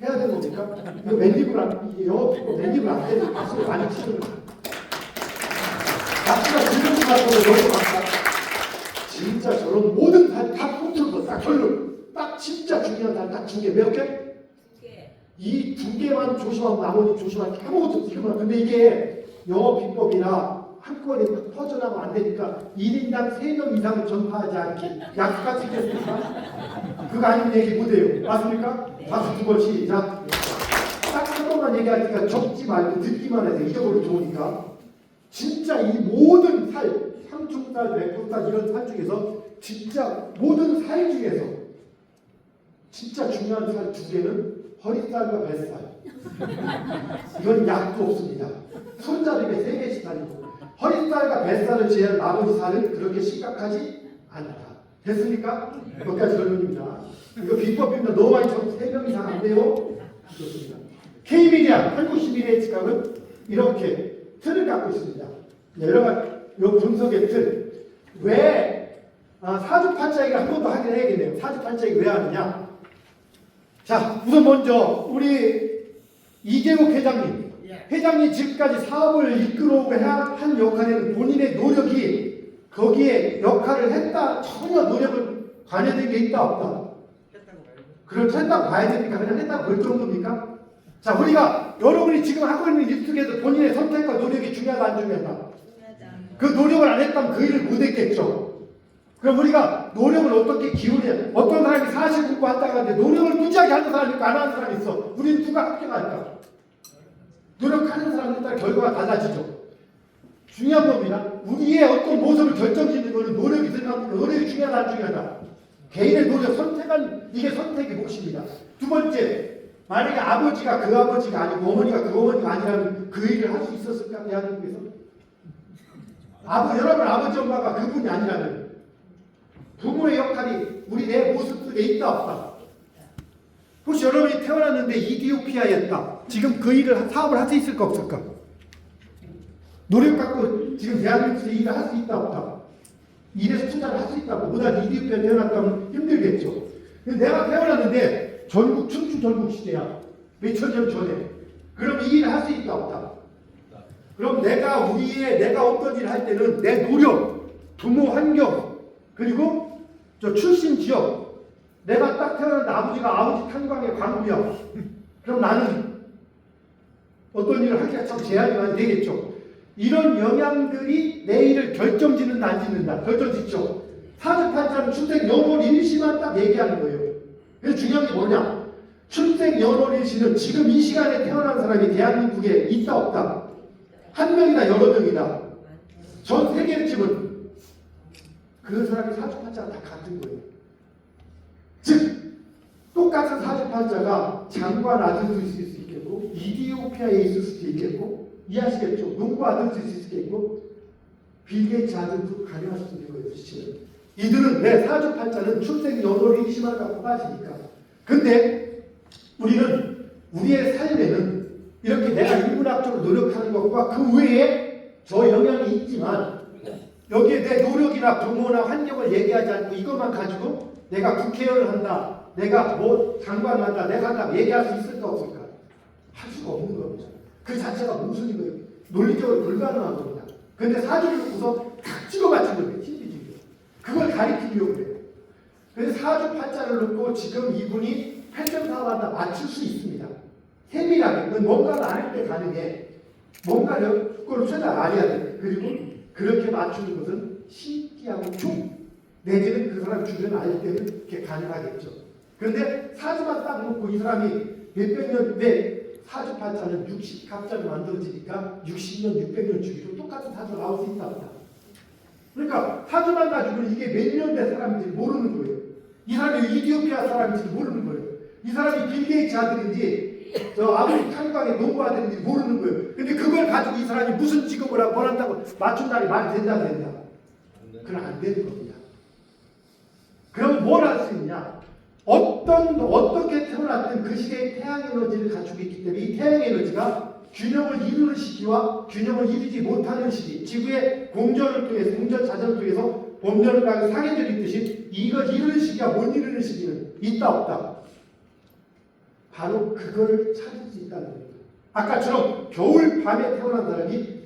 해야 되는 겁니까? 이거 맨입을 안, 이게 영어 듣고 맨입을 안 되는 박수를 많이 치는 거야. 박수가 들리는 것 같아서 너무 많다. 진짜 저런 모든 살이 다 통틀어서 딱 결론. 딱 진짜 중요한 살 딱 두 개. 몇 개? 이 두 개만 조심하고 나머지 조심하면 아무것도 없지만 근데 이게 영어 비법이라 한꺼번에 퍼져나가면 안 되니까 1인당 3명 이상을 전파하지 않게 약속할 수 있겠습니까? 그거 아니면 얘기 못해요. 맞습니까? 박수 두 번 시작. 딱 한 번만 얘기하니까 적지 말고 듣기만 해서 잊어버리면 좋으니까 진짜 이 모든 살, 상충살, 외풍살 이런 살 중에서 진짜 모든 살 중에서 진짜 중요한 살 두 개는 허리살과 뱃살. 이건 약도 없습니다. 손잡이가 3개씩 다니고 허리살과 뱃살을 제외한 나머지 살은 그렇게 심각하지 않다. 됐습니까? 여기까지 결론입니다. 이거 비법입니다. 너무 많이 쳐 3명 이상 안 돼요. 좋습니다. K미디어 한국시민의 측각은 이렇게 틀을 갖고 있습니다. 여러 가지 요 분석의 틀. 왜 사주팔자기를 한 번 더 하긴 해야겠네요. 사주팔자기 왜 하느냐? 자, 우선 먼저 우리 이계국 회장님 지금까지 사업을 이끌어오고 한 역할에는 본인의 노력이 거기에 역할을 했다, 전혀 노력을 관여된 게 있다 없다? 그렇죠. 했다고 봐야 됩니까? 그냥 했다고 볼 정도입니까? 자, 우리가 여러분이 지금 하고 있는 일 속에서 본인의 선택과 노력이 중요하다 안 중요하다? 그 노력을 안 했다면 그 일을 못 했겠죠. 그럼 우리가 노력을 어떻게 기울여? 어떤 사람이 사실 공부한다고 하는데 노력을 무지하게 하는 사람이 있고 안 하는 사람이 있어. 우리는 누가 합격할까? 노력하는 사람에 따라 결과가 달라지죠. 중요한 겁니다. 우리의 어떤 모습을 결정짓는 것은 노력이 들어갑니다. 노력이 중요하다 안 중요하다? 개인의 노력, 선택은 이게 선택의 몫입니다. 두 번째, 만약에 아버지가 그 아버지가 아니고 어머니가 그 어머니가 아니라면 그 일을 할 수 있었을까? 대한민국에서? 여러분 아버지 엄마가 그분이 아니라면 부모의 역할이 우리 내 모습 속에 있다 없다? 혹시 여러분이 태어났는데 이디오피아였다. 지금 그 일을 사업을 할 수 있을까 없을까? 노력 갖고 지금 대한민국에서 일을 할 수 있다 없다? 일에서 투자를 할 수 있다고. 보다 이디오피아 태어났다면 힘들겠죠. 근데 내가 태어났는데 전국 춘추 전국 시대야. 몇천 년 전에. 그럼 이 일을 할 수 있다 없다? 그럼 내가 어떤 일을 할 때는 내 노력, 부모 환경, 그리고 저 출신 지역, 내가 딱 태어났는데 아버지 탄광의 광부야. 그럼 나는 어떤 일을 하기가 참 제한이 많이 되겠죠. 이런 영향들이 내일을 결정짓는다 안 짓는다. 결정짓죠. 사주팔자는 출생 연월 일시만 딱 얘기하는 거예요. 그래서 중요한 게 뭐냐? 출생 연월 일시는 지금 이 시간에 태어난 사람이 대한민국에 있다 없다. 한 명이다 여러 명이다. 전 세계를 치면 그 사람의 사주팔자가 다 같은 거예요. 즉 똑같은 사주팔자가 장관 아들도 있을 수 있겠고 이디오피아에 있을 수도 있겠고 이해하시겠죠? 농부 아들도 있을 수 있겠고 빌 게이츠 아들도 가능할 수도 있는 거예요. 지금 이들은 내 사주팔자는 출생 연월 일시만 갖고 빠지니까. 근데 우리는 우리의 삶에는 이렇게 내가 인문학적으로 노력하는 것과 그 외에 저 영향이 있지만 여기에 내 노력이나 부모나 환경을 얘기하지 않고 이것만 가지고 내가 국회의원을 한다, 내가 뭐 장관을 한다, 내가 한다 얘기할 수 있을까 없을까? 할 수가 없는 겁니다. 그 자체가 모순인 거예요. 논리적으로 불가능한 겁니다. 근데 사주를 놓고서 탁 찍어 맞춘 거예요. 신비주의. 그걸 가리키려고 그래요. 그래서 사주팔자를 놓고 지금 이분이 팔점사화한다 맞출 수 있습니다. 세밀하게. 뭔가를 안 할 때 가능해. 뭔가를 그걸 최대한 알아야 돼. 그리고 그렇게 맞추는 것은 신기하고 내지는 그 사람 주변 알 때는 그게 가능하겠죠. 그런데 사주만 딱 놓고 이 사람이 몇백 년, 왜 사주팔자는 60갑자로 만들어지니까 60년, 600년 주기로 똑같은 사주가 나올 수 있답니다. 그러니까 사주만 가지고는 이게 몇 년 된 사람인지 모르는 거예요. 이 사람이 이디오피아 사람인지 모르는 거예요. 이 사람이 빌 게이츠 아들인지 저 아무리 탄광의 농부 아들인지 모르는 거예요. 근데 그걸 가지고 이 사람이 무슨 직업을 하고 뭘 한다고 맞춘다니 말이 된다 안 된다. 그건 안 되는 겁니다. 그럼 뭘 할 수 있냐? 어떻게 태어났든 그 시대의 태양 에너지를 가지고 있기 때문에 이 태양 에너지가 균형을 이루는 시기와 균형을 이루지 못하는 시기, 지구의 공전을 통해서, 공전 자전을 통해서 봄여름 가을 사계절이 있듯이 이걸 이루는 시기와 못 이루는 시기는 있다 없다. 바로 그걸 찾을 수 있다는 겁니다. 아까처럼 겨울 밤에 태어난 사람이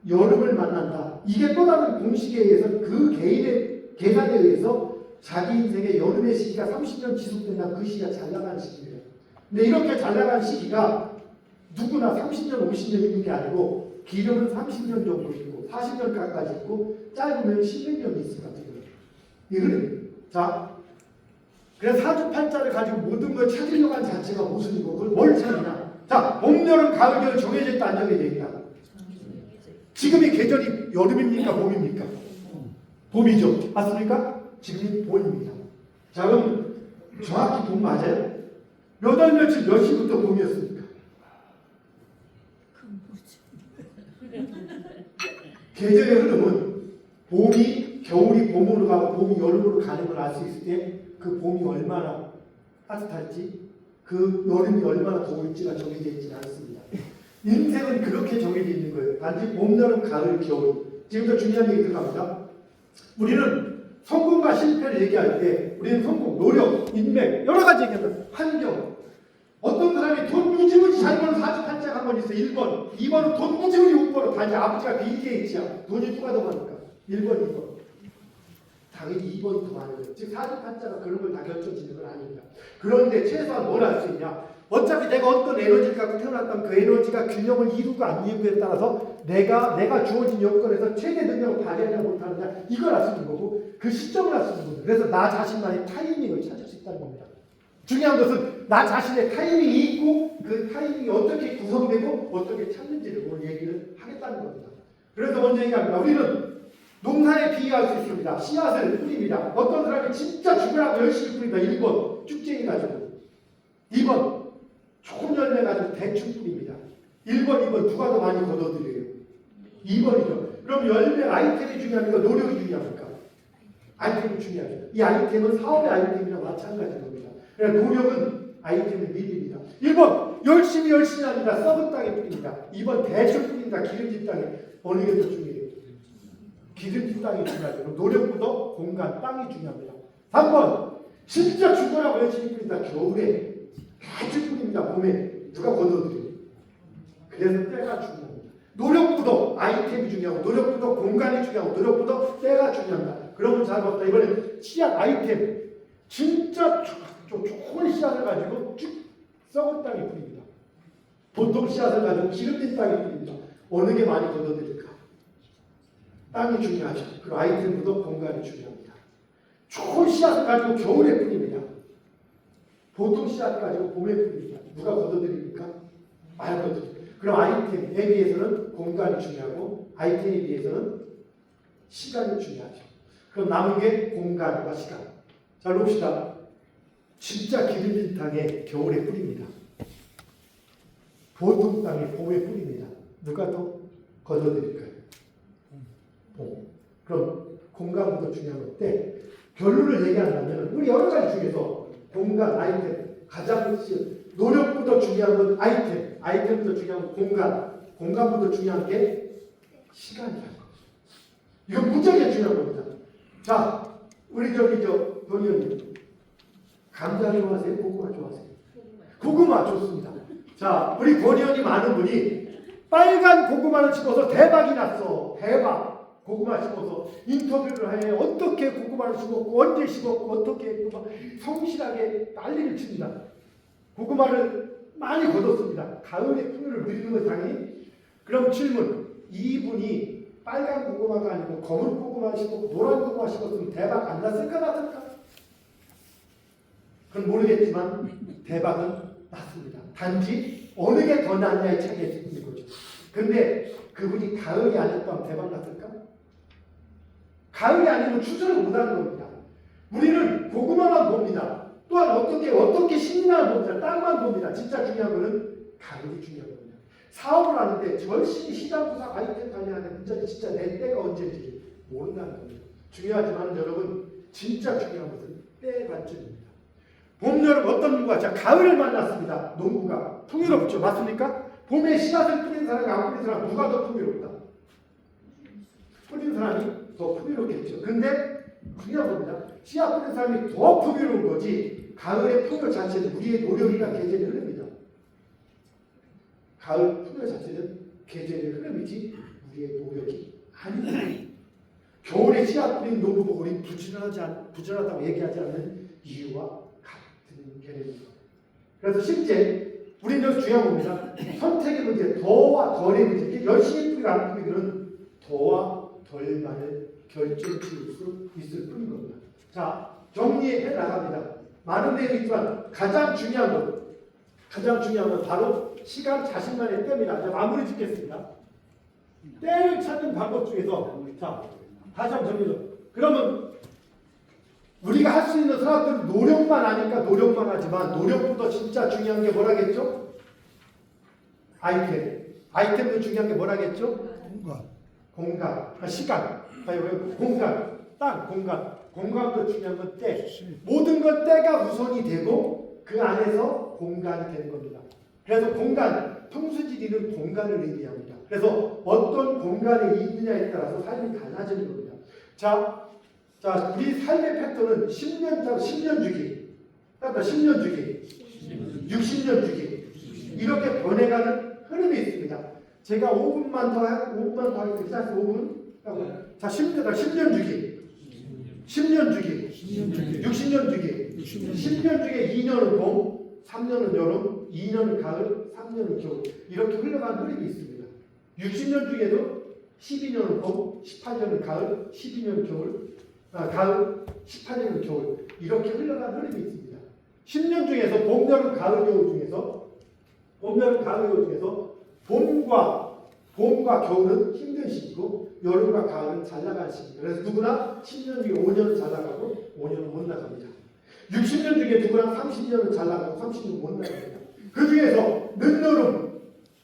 여름을 만난다. 이게 또 다른 공식에 의해서 그 개인의 계산에 의해서 자기 인생의 여름의 시기가 30년 지속된다면 그 시기가 잘 나가는 시기예요. 근데 이렇게 잘 나가는 시기가 누구나 30년, 50년 있는 게 아니고 길어는 30년 정도 있고 40년까지 있고 짧으면 10몇 년이 있을 것 같아요. 이거는 자, 그래서 사주팔자를 가지고 모든 걸 찾으려고 하는 자체가 모순이고 그걸 뭘 찾느냐? 자, 봄, 여름, 가을, 겨울 정해져 있다 안 정해져 있다? 지금의 계절이 여름입니까? 봄입니까? 봄이죠. 맞습니까? 지금이 봄입니다. 자, 그럼 정확히 봄 맞아요? 몇 월 며칠 몇 시부터 봄이었습니까? 계절의 흐름은 봄이 겨울이 봄으로 가고 봄이 여름으로 가는 걸 알 수 있을 때 그 봄이 얼마나 따뜻할지 그 여름이 얼마나 더울지가 정해져 있지는 않습니다. 인생은 그렇게 정해져 있는 거예요. 단지 봄, 여름, 가을, 겨울. 지금부터 중요한 얘기 들어갑니다. 우리는 성공과 실패를 얘기할 때 우리는 성공, 노력, 인맥 여러 가지 얘기합니다. 환경. 어떤 사람이 돈 무지무지 잘 버는 사주팔자가 한 번 있어요. 1번. 2번은 돈 무지무지 못 벌어. 단지 아버지가 빌 게이츠야. 돈이 누가 더 많을까? 1번, 2번. 당연히 2번이 더 많은 거예요. 즉 사주팔자가 그런 걸 다 결정짓는 건 아닙니다. 그런데 최소한 뭘 할 수 있냐? 어차피 내가 어떤 에너지를 갖고 태어났다면 그 에너지가 균형을 이루고 안 이루고에 따라서 내가 주어진 여건에서 최대 능력을 발휘하냐 못하느냐 이걸 알 수 있는 거고 그 시점을 알 수 있는 겁니다. 그래서 나 자신만의 타이밍을 찾을 수 있다는 겁니다. 중요한 것은 나 자신의 타이밍이 있고 그 타이밍이 어떻게 구성되고 어떻게 찾는지를 오늘 얘기를 하겠다는 겁니다. 그래서 먼저 얘기합니다. 우리는 농사에 비유할 수 있습니다. 씨앗을 뿌립니다. 어떤 사람이 진짜 죽으라고 열심히 뿌립니다. 1번 쭉쟁이 가지고 2번 조금 열매 가지고 대충 뿌립니다. 1번, 2번 누가 더 많이 거둬들여요? 2번이죠. 그럼 열매 아이템이 중요합니까? 노력이 중요합니까? 아이템이 중요하죠. 이 아이템은 사업의 아이템이랑 마찬가지인 겁니다. 그러니까 노력은 아이템을 밀립니다. 1번 열심히 합니다. 썩은 땅에 뿌립니다. 2번 대충 뿌립니다. 기름진 땅에. 어느 게 더 중요해요? 기름진 땅이 중요하죠. 노력보다 공간, 땅이 중요합니다. 3번 진짜 죽어라고 열심히 뿌립니다. 겨울에 대충 뿌립니다. 봄에 누가 거둬들여요? 그래서 때가 중요합니다. 노력보다 아이템이 중요하고 노력보다 공간이 중요하고 노력보다 때가 중요합니다. 그러면 잘 봤다. 이번에 씨앗 아이템 진짜 좀 좋은 씨앗을 가지고 쭉 썩은 땅에 뿌립니다. 보통 씨앗을 가지고 기름진 땅에 뿌립니다. 어느 게 많이 걷어들일까? 땅이 중요하죠. 그리고 아이템보다 공간이 중요합니다. 좋은 씨앗을 가지고 겨울에 뿌립니다. 보통 씨앗 가지고 봄에 뿌립니다. 누가 걷어들입니까? 많이 걷어들입니다. 그럼 아이템에 비해서는 공간이 중요하고 아이템에 비해서는 시간이 중요하죠. 그럼 남은 게 공간과 시간. 자, 봅시다. 진짜 기름진 땅에 겨울에 뿌립니다. 보통 땅에 봄에 뿌립니다. 누가 더 걷어들일까요? 봄. 그럼 공간부터 중요한 건데 결론을 얘기한다면 우리 여러 가지 중에서 공간, 아이템 가장 노력보다 중요한 건 아이템, 아이템보다 중요한 건 공간, 공간보다 중요한 게 시간이라는 거죠. 이건 무지하게 중요한 겁니다. 자, 우리 도리언님 감자 좋아하세요? 고구마 좋아하세요? 고구마 좋습니다. 자, 우리 도리언님 아는 분이 빨간 고구마를 심어서 대박이 났어. 대박. 고구마 심어서 인터뷰를 해. 어떻게 고구마를 심었고 언제 심었고 어떻게 했고 성실하게 난리를 칩니다. 고구마를 많이 거뒀습니다. 가을의 풍요를 누리는 건 당연히. 그럼 질문. 이분이 빨간 고구마가 아니고 검은 고구마 심고 노란 고구마 심었으면 대박 안 났을까 났을까? 그건 모르겠지만 대박은 났습니다. 단지 어느 게 더 낫냐의 차이가 있는 거죠. 근데 그분이 가을이 아니었다면 대박 났을까? 가을이 아니면 추수를 못하는 겁니다. 우리는 고구마만 봅니다. 또한 어떻게 심리나 봅니다. 땅만 봅니다. 진짜 중요한 거는 가을이 중요한 겁니다. 사업을 하는데 열심히 시장 조사 아이템 관리하는데 문제는 진짜 내 때가 언제인지 모른다는 겁니다. 중요하지만 여러분 진짜 중요한 것은 때의 관점입니다. 봄, 여름 어떤 누가 자 가을을 만났습니다. 농부가 풍요롭죠. 맞습니까? 봄에 씨앗을 뿌린 사람과 안 뿌린 사람 누가 더 풍요롭다? 뿌린 사람이 더 풍요롭겠죠. 근데 중요한 겁니다. 씨앗 뿌린 사람이 더 풍요로운 거지 가을의 풍요 자체는 우리의 노력이나 계절의 흐름이다. 가을 풍요 자체는 계절의 흐름이지 우리의 노력이 아니다. 겨울에 씨앗 뿌린 농부 보고 우리 부지런하다고 얘기하지 않는 이유와 같은 개념입니다. 그래서 실제 우리는 여기서 중요한 겁니다. 선택의 문제, 더와 덜의 문제, 열심히 뿌리고 안 뿌리고는 더와 덜만을 결정지을 수 있을 뿐인 겁니다. 자, 정리해 나갑니다. 많은 내용이 있지만 가장 중요한 건 바로 시간 자신만의 때입니다. 이제 마무리 짓겠습니다. 때를 찾는 방법 중에서 자, 다시 한번 정리해. 그러면 우리가 할 수 있는 사람들은 노력만 하니까 노력만 하지만 노력보다 진짜 중요한 게 뭐라겠죠? 아이템도 중요한 게 뭐라겠죠? 공간, 시간, 공간, 땅, 공간도 중요한 건 때. 모든 건 때가 우선이 되고 그 안에서 공간이 되는 겁니다. 그래서 공간, 풍수지리는 공간을 의미합니다. 그래서 어떤 공간에 있느냐에 따라서 삶이 달라지는 겁니다. 자, 우리 삶의 패턴은 10년 주기, 60년 주기 이렇게 변해가는 흐름이 있습니다. 제가 5분만 더 하겠습니다. 5분. 자, 10년 주기, 60년 주기, 10년 주기에 2년은 봄, 3년은 여름, 2년은 가을, 3년은 겨울 이렇게 흘러가는 흐름이 있습니다. 60년 주기에도 12년은 봄, 18년은 가을, 12년은 겨울, 가을, 18년은 겨울 이렇게 흘러가는 흐름이 있습니다. 10년 중에서 봄, 여름, 가을, 겨울 중에서 봄과 겨울은 힘든 시기고 여름과 가을은 잘 나가는 시기입니다. 그래서 누구나 10년 중에 5년은 잘 나가고 5년은 못 나갑니다. 60년 중에 누구나 30년은 잘 나가고 30년은 못 나갑니다. 그 중에서 늦여름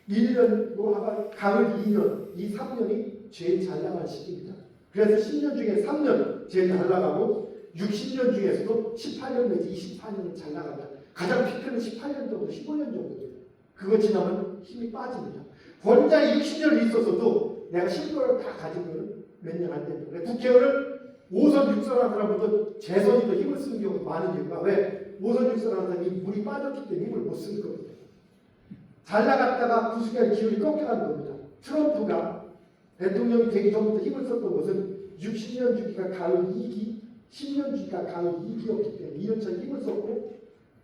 1년, 가을 2년, 이 3년이 제일 잘 나가는 시기입니다. 그래서 10년 중에 3년 제일 잘 나가고 60년 중에서도 18년 내지 24년은 잘 나갑니다. 가장 피크는 18년 정도, 15년 정도예요. 그거 지나면 힘이 빠집니다. 권장이 60년이 있었어도 내가 쉴 거를 다 가진 거는 몇 년 안 됩니다. 국회의원은 5선 6선 하는 사람보다 재선이 더 힘을 쓰는 경우가 많은 이유가 왜? 5선 6선 하는 사람이 물이 빠졌기 때문에 힘을 못 쓰는 겁니다. 잘 나갔다가 구수기의 기운이 꺾여가는 겁니다. 트럼프가 대통령이 되기 전부터 힘을 썼던 것은 60년 주기가 가을 2기, 10년 주기가 가을 2기였기 때문에 2년차 힘을 썼고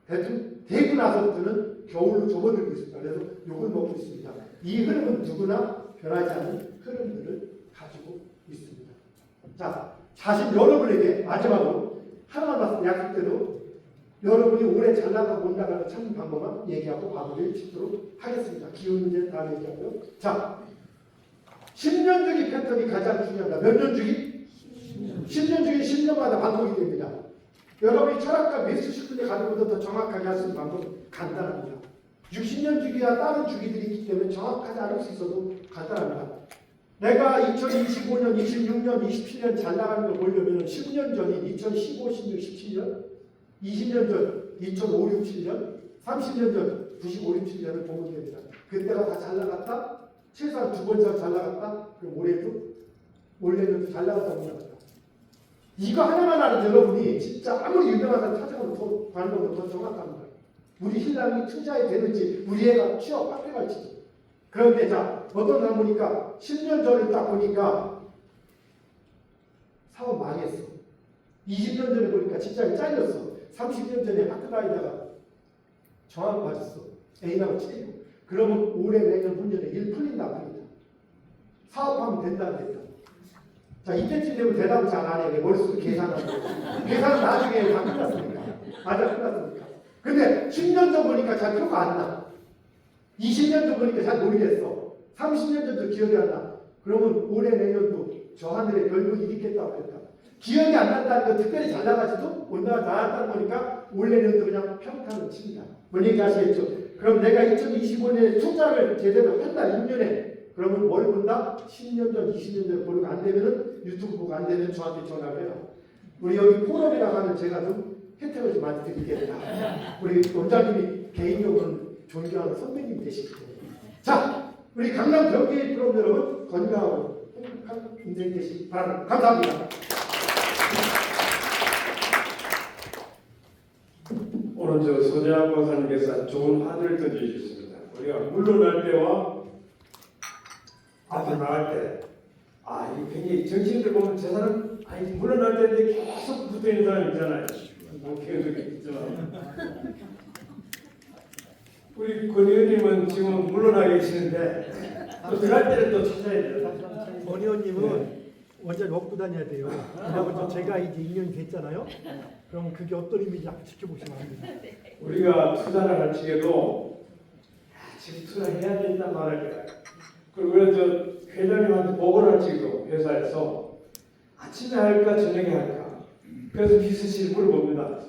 되고 나서부터는 겨울로 접어들고 있습니다. 그래서 욕을 먹고 있습니다. 이 흐름은 누구나 변하지 않는 흐름들을 가지고 있습니다. 자, 자신 여러분에게 마지막으로 하나만 말씀 약속대로 여러분이 올해 잘 나가고 못 나가는 찾는 방법만 얘기하고 마무리를 짓도록 하겠습니다. 기운 문제는 다음에 얘기하고요. 자, 10년 주기 패턴이 가장 중요합니다. 몇 년 주기? 10년 주기 10년마다 반복이 됩니다. 여러분이 철학과 미술식군에 가는 것보다 더 정확하게 할 수 있는 방법은 간단합니다. 60년 주기와 다른 주기들이 있기 때문에 정확하지 않을 수 있어도 간단합니다. 내가 2025년, 26년, 27년 잘 나가는 걸 보려면 10년 전인 2015, 16, 17년, 20년 전 2005, 6, 7년, 30년 전 95, 6, 7년을 보면 됩니다. 그때가 다 잘 나갔다? 최소한 두 번 이상 잘 나갔다? 그럼 올해도 잘 나갔다고 생각합니다. 이거 하나만 알아도 여러분이 진짜 아무리 유명한 사람 찾아가면 더 가는 것도 더 정확한 거예요. 우리 신랑이 투자에 되는지 우리 애가 취업 학교 갈지도. 그런데 자 어떤 사람 보니까 10년 전에 딱 보니까 사업 망했어. 20년 전에 보니까 직장이 잘렸어. 30년 전에 학교 다니다가 정학 맞았어. 애인하고 치고. 그러면 올해 내년 후년에 일 풀린다 안 풀린다. 사업하면 된다 안 된다. 자 이때쯤 되면 대답을 잘 안 해. 내 머릿속에 계산하고. 계산은 나중에 다 끝났으니까. 맞아 끝났으니까. 근데 10년 전 보니까 잘 표가 안 나. 20년 전 보니까 잘 모르겠어. 30년 전도 기억이 안 나. 그러면 올해 내년도 저 하늘에 별볼이 있겠다 없겠다. 기억이 안 난다는 건 특별히 잘 나가지도 못 나갔다는 거니까 올 내년도 그냥 평탄을 칩니다. 뭔 얘기 아시겠죠? 그럼 내가 2025년에 투자를 제대로 한다 6년에 그러면 뭘 본다? 10년 전, 20년 전에 보고 안 되면은 유튜브 보고 안 되면 저한테 전화를 해요. 우리 여기 포럼이라고 하는 제가 좀 혜택을 좀 많이 드리겠다. 우리 원장님이 개인적으로는 존경하는 선배님이 되시기 때문에. 자, 우리 강남 경기 프로그램 여러분 건강하고 행복한 인생 되시기 바랍니다. 감사합니다. 오늘 저 손혜아 권사님께서 좋은 화두를 던져주셨습니다. 우리가 물러날 때와 앞에 나갈 때, 이 굉장히 정치인들 보면 저 사람, 물러날 때인데 계속 붙어 있는 사람 있잖아요. 뭐 계속 있지만. 우리 권 의원님은 지금 물러나 계시는데, 또 들어갈 때를 또 찾아야 돼요. 권 의원님은 완전 먹고 다녀야 돼요. 그리고 제가 이제 2년이 됐잖아요. 그럼 그게 어떤 의미인지 한번 지켜보시면 합니다. 우리가 투자를 할 적에도 지금 투자해야 된다 말할 때 그리고 저 회장님한테 보고를 할 적에도 회사에서 아침에 할까 저녁에 할까 그래서 비서실 물어봅니다.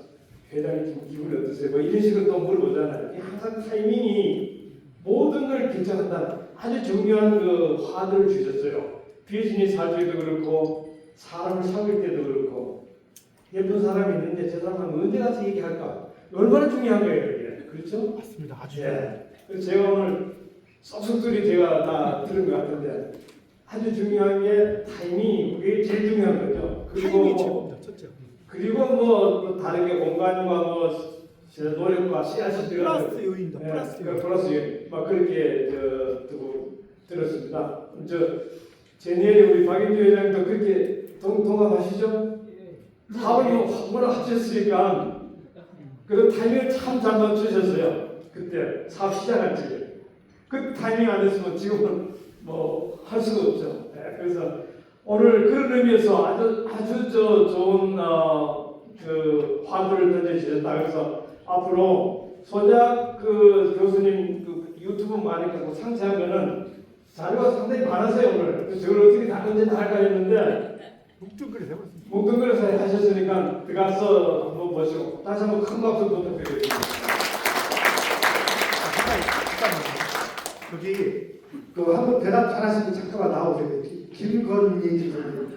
회장님 지금 기분이 어떠세요? 뭐 이런 식으로 또 물어보잖아요. 항상 타이밍이 모든 걸 결정한다는 아주 중요한 그 화두를 주셨어요. 비즈니스 할 때도 그렇고 사람을 사귈 때도 그렇고 예쁜 사람이 있는데 저 사람은 언제 가서 얘기할까? 얼마나 중요한 거예요, 이게. 그렇죠? 맞습니다. 아주. 예. 그래서 제가 오늘 쏙쏙들이 제가 다 들은 것 같은데 아주 중요한 게 타이밍이 그게 제일 중요한 거죠. 타이밍이 최고입니다. 첫째. 그리고 뭐 다른 게 공간과 뭐 노력과 씨앗이 들어가는 플러스 요인도 플러스 요인. 플러스 요인. 막 그렇게 들었습니다. 제니엘이 우리 박인주 회장님도 그렇게 동감하시죠? 사업을 뭐라 하셨으니까 그 타이밍을 참 잘 맞추셨어요. 그때 사업 시작할 적에 그 타이밍 안 됐으면 지금은 뭐 할 수가 없죠. 네, 그래서 오늘 그런 의미에서 아주 좋은 그 화두를 던져주셨다. 그래서 앞으로 손작 그 교수님 그 유튜브 많이 갖고 상세한 거는 자료가 상당히 많으세요 오늘. 그래서 저걸 어떻게 다 언제 다 할까 했는데 묵뚱그릇 해버렸습니다. 묵뚱그릇 하셨으니까 들어가서 한번 보시고 다시 한번 큰 박수 부탁드리겠습니다. 여기 그 한번 대답 잘하시는 잠깐만 나오세요. 김건희 좀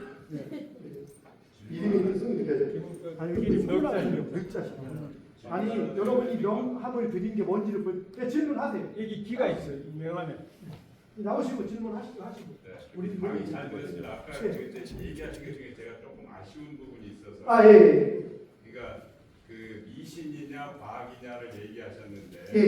이름이 뜻은 느껴져요. 아니 이름이 넉자시네요. 아니 여러분이 명함을 드린 게 뭔지를 질문하세요. 여기 기가 있어요. 명함에. 나오시고 질문하시고. 우리 네. 잘 들었습니다. 아까 네. 얘기하신 것 중에 제가 조금 아쉬운 부분이 있어서 예. 그러니까 그 미신이냐 과학이냐를 얘기하셨는데 예.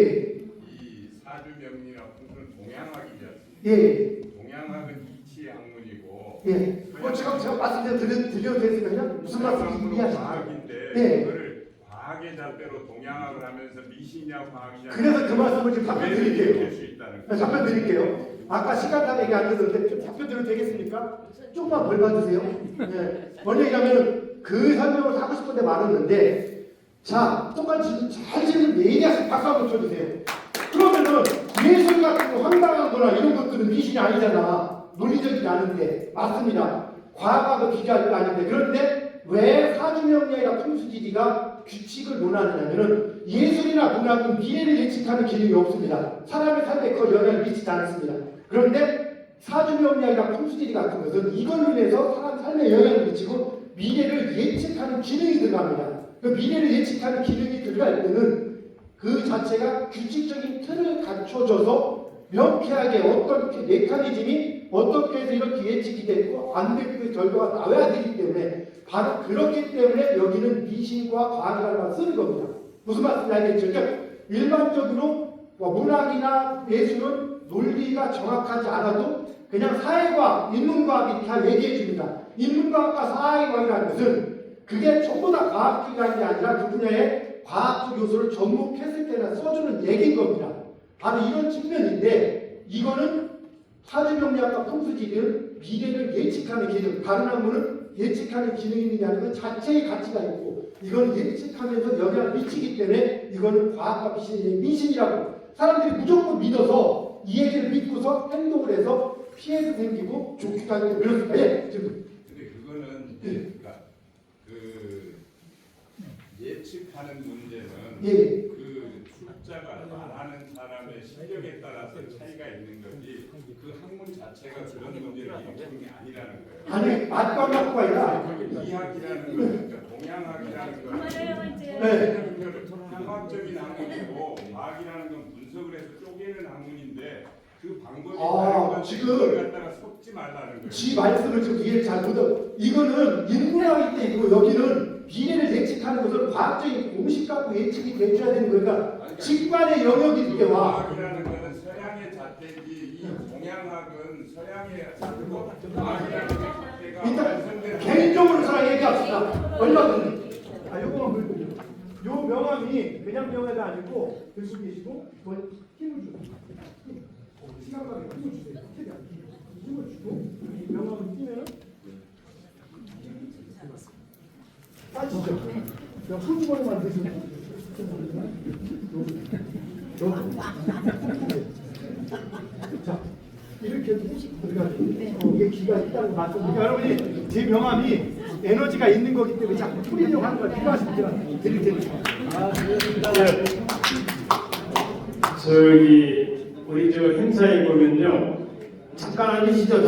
이 사주명리나 풍수는 동양학이지 않습니까? 예. 동양학은 이치 학문이고 예. 제가 말씀드려도 됐으니까 그냥 무슨 말씀인지 이해하시죠. 과학인데 예. 그거를 과학이 과학의 잣대로 동양학을 하면서 미신이냐 과학이냐 그래서 그 말씀을 지금 답변 드릴게요. 수 있다는 네, 답변 드릴게요. 아까 시간 다 얘기 안 했는데 좀 답변 드려도 되겠습니까? 조금만 벌 봐주세요. 네. 먼저 얘기하면 그 설명을 하고 싶은데 말았는데 자, 똑같이 잘 질문 예리하게 박수 한번 쳐주세요. 그러면은 예술 같은 거 황당한 거나 이런 것들은 미신이 아니잖아. 논리적이지 않은데. 맞습니다. 과학하고 비교할 거 아닌데. 그런데 왜 사주명리학이나 풍수지리가 규칙을 논하느냐면은 예술이나 문학은 미래를 예측하는 기능이 없습니다. 사람의 삶에 그 영향을 미치지 않습니다. 그런데 사주명리학이나 풍수지리 같은 것은 이걸로 인해서 사람 삶에 영향을 미치고 미래를 예측하는 기능이 들어갑니다. 그 미래를 예측하는 기능이 들어갈 때는 그 자체가 규칙적인 틀을 갖춰줘서 명쾌하게 어떤 메커니즘이 어떻게 해서 이렇게 예측이 되고 안 되고 그 결과가 나와야 되기 때문에 바로 그렇기 때문에 여기는 미신과 과학이라는 말을 쓰는 겁니다. 무슨 말인지 알겠죠? 그러니까 일반적으로 문학이나 예술은 논리가 정확하지 않아도 그냥 사회과학, 인문과학이 다 얘기해 줍니다. 인문과학과 사회과학이라는 것은 그게 전부 다 과학적인 게 아니라 그 분야의 과학적 요소를 접목했을 때나 써주는 얘기인 겁니다. 바로 이런 측면인데 이거는 사주명리학과 풍수지리는 미래를 예측하는 기능, 다른 학문은 예측하는 기능이 있는 게 아니고 자체의 가치가 있고 이건 예측하면서 영향을 미치기 때문에 이거는 과학과 미신이라고 사람들이 무조건 믿어서 이 얘기를 믿고서 행동을 해서 피해도 생기고 좋기도 하기 때문에 그렇습니다. 예, 지금. 근데 그거는 그러니까 그 예측하는 문제는 예. 그 숫자가 말하는 사람의 실력에 따라서 차이가 있는 거지 그 학문 자체가 그런 문제를 일으키는 게 아니라는 거예요. 아니 맞과 맞고가 아니라 이학이라는 거는 그러니까 동양학이라는 거는 그만해요 이제. 네. 상학적인 학문이고 과학이라는 건 분석을 해서 쪼개는 학문인데 그 방법이 아, 다른 지금 건데 갖다가 섞지 말라는 거예요. 지 말씀을 좀 이해를 잘 못하고 이거는 인문학일 때이고 여기는 미래를 예측하는 것을 과학적인 공식 갖고 예측이 돼줘야 되는 거니까 직관의 영역일 때와 과학이라는 거는 서양의 잣대지 이 동양학은 서양의 잣대고 과학이라는 잣대가 일단 완성된 개인적으로 저랑 얘기합시다. 얼마든지. 요 명함이 그냥 명함이 아니고 들고 계시고 이건 힘을 주고 시간감에 힘을 주세요. 최대한 힘을 주고 이 명함을 띄면은 빠지죠. 그냥 손주머니만 드시면 자 이렇게 들어가죠. 이게 기가 있다고 봤습니다. 여러분이 제 명함이 에너지가 있는 거기 때문에 자꾸 풀리려고 하는 걸 필요하시면 제가 드릴 테니까. 저기 우리 저 행사에 보면요 잠깐 앉으시죠.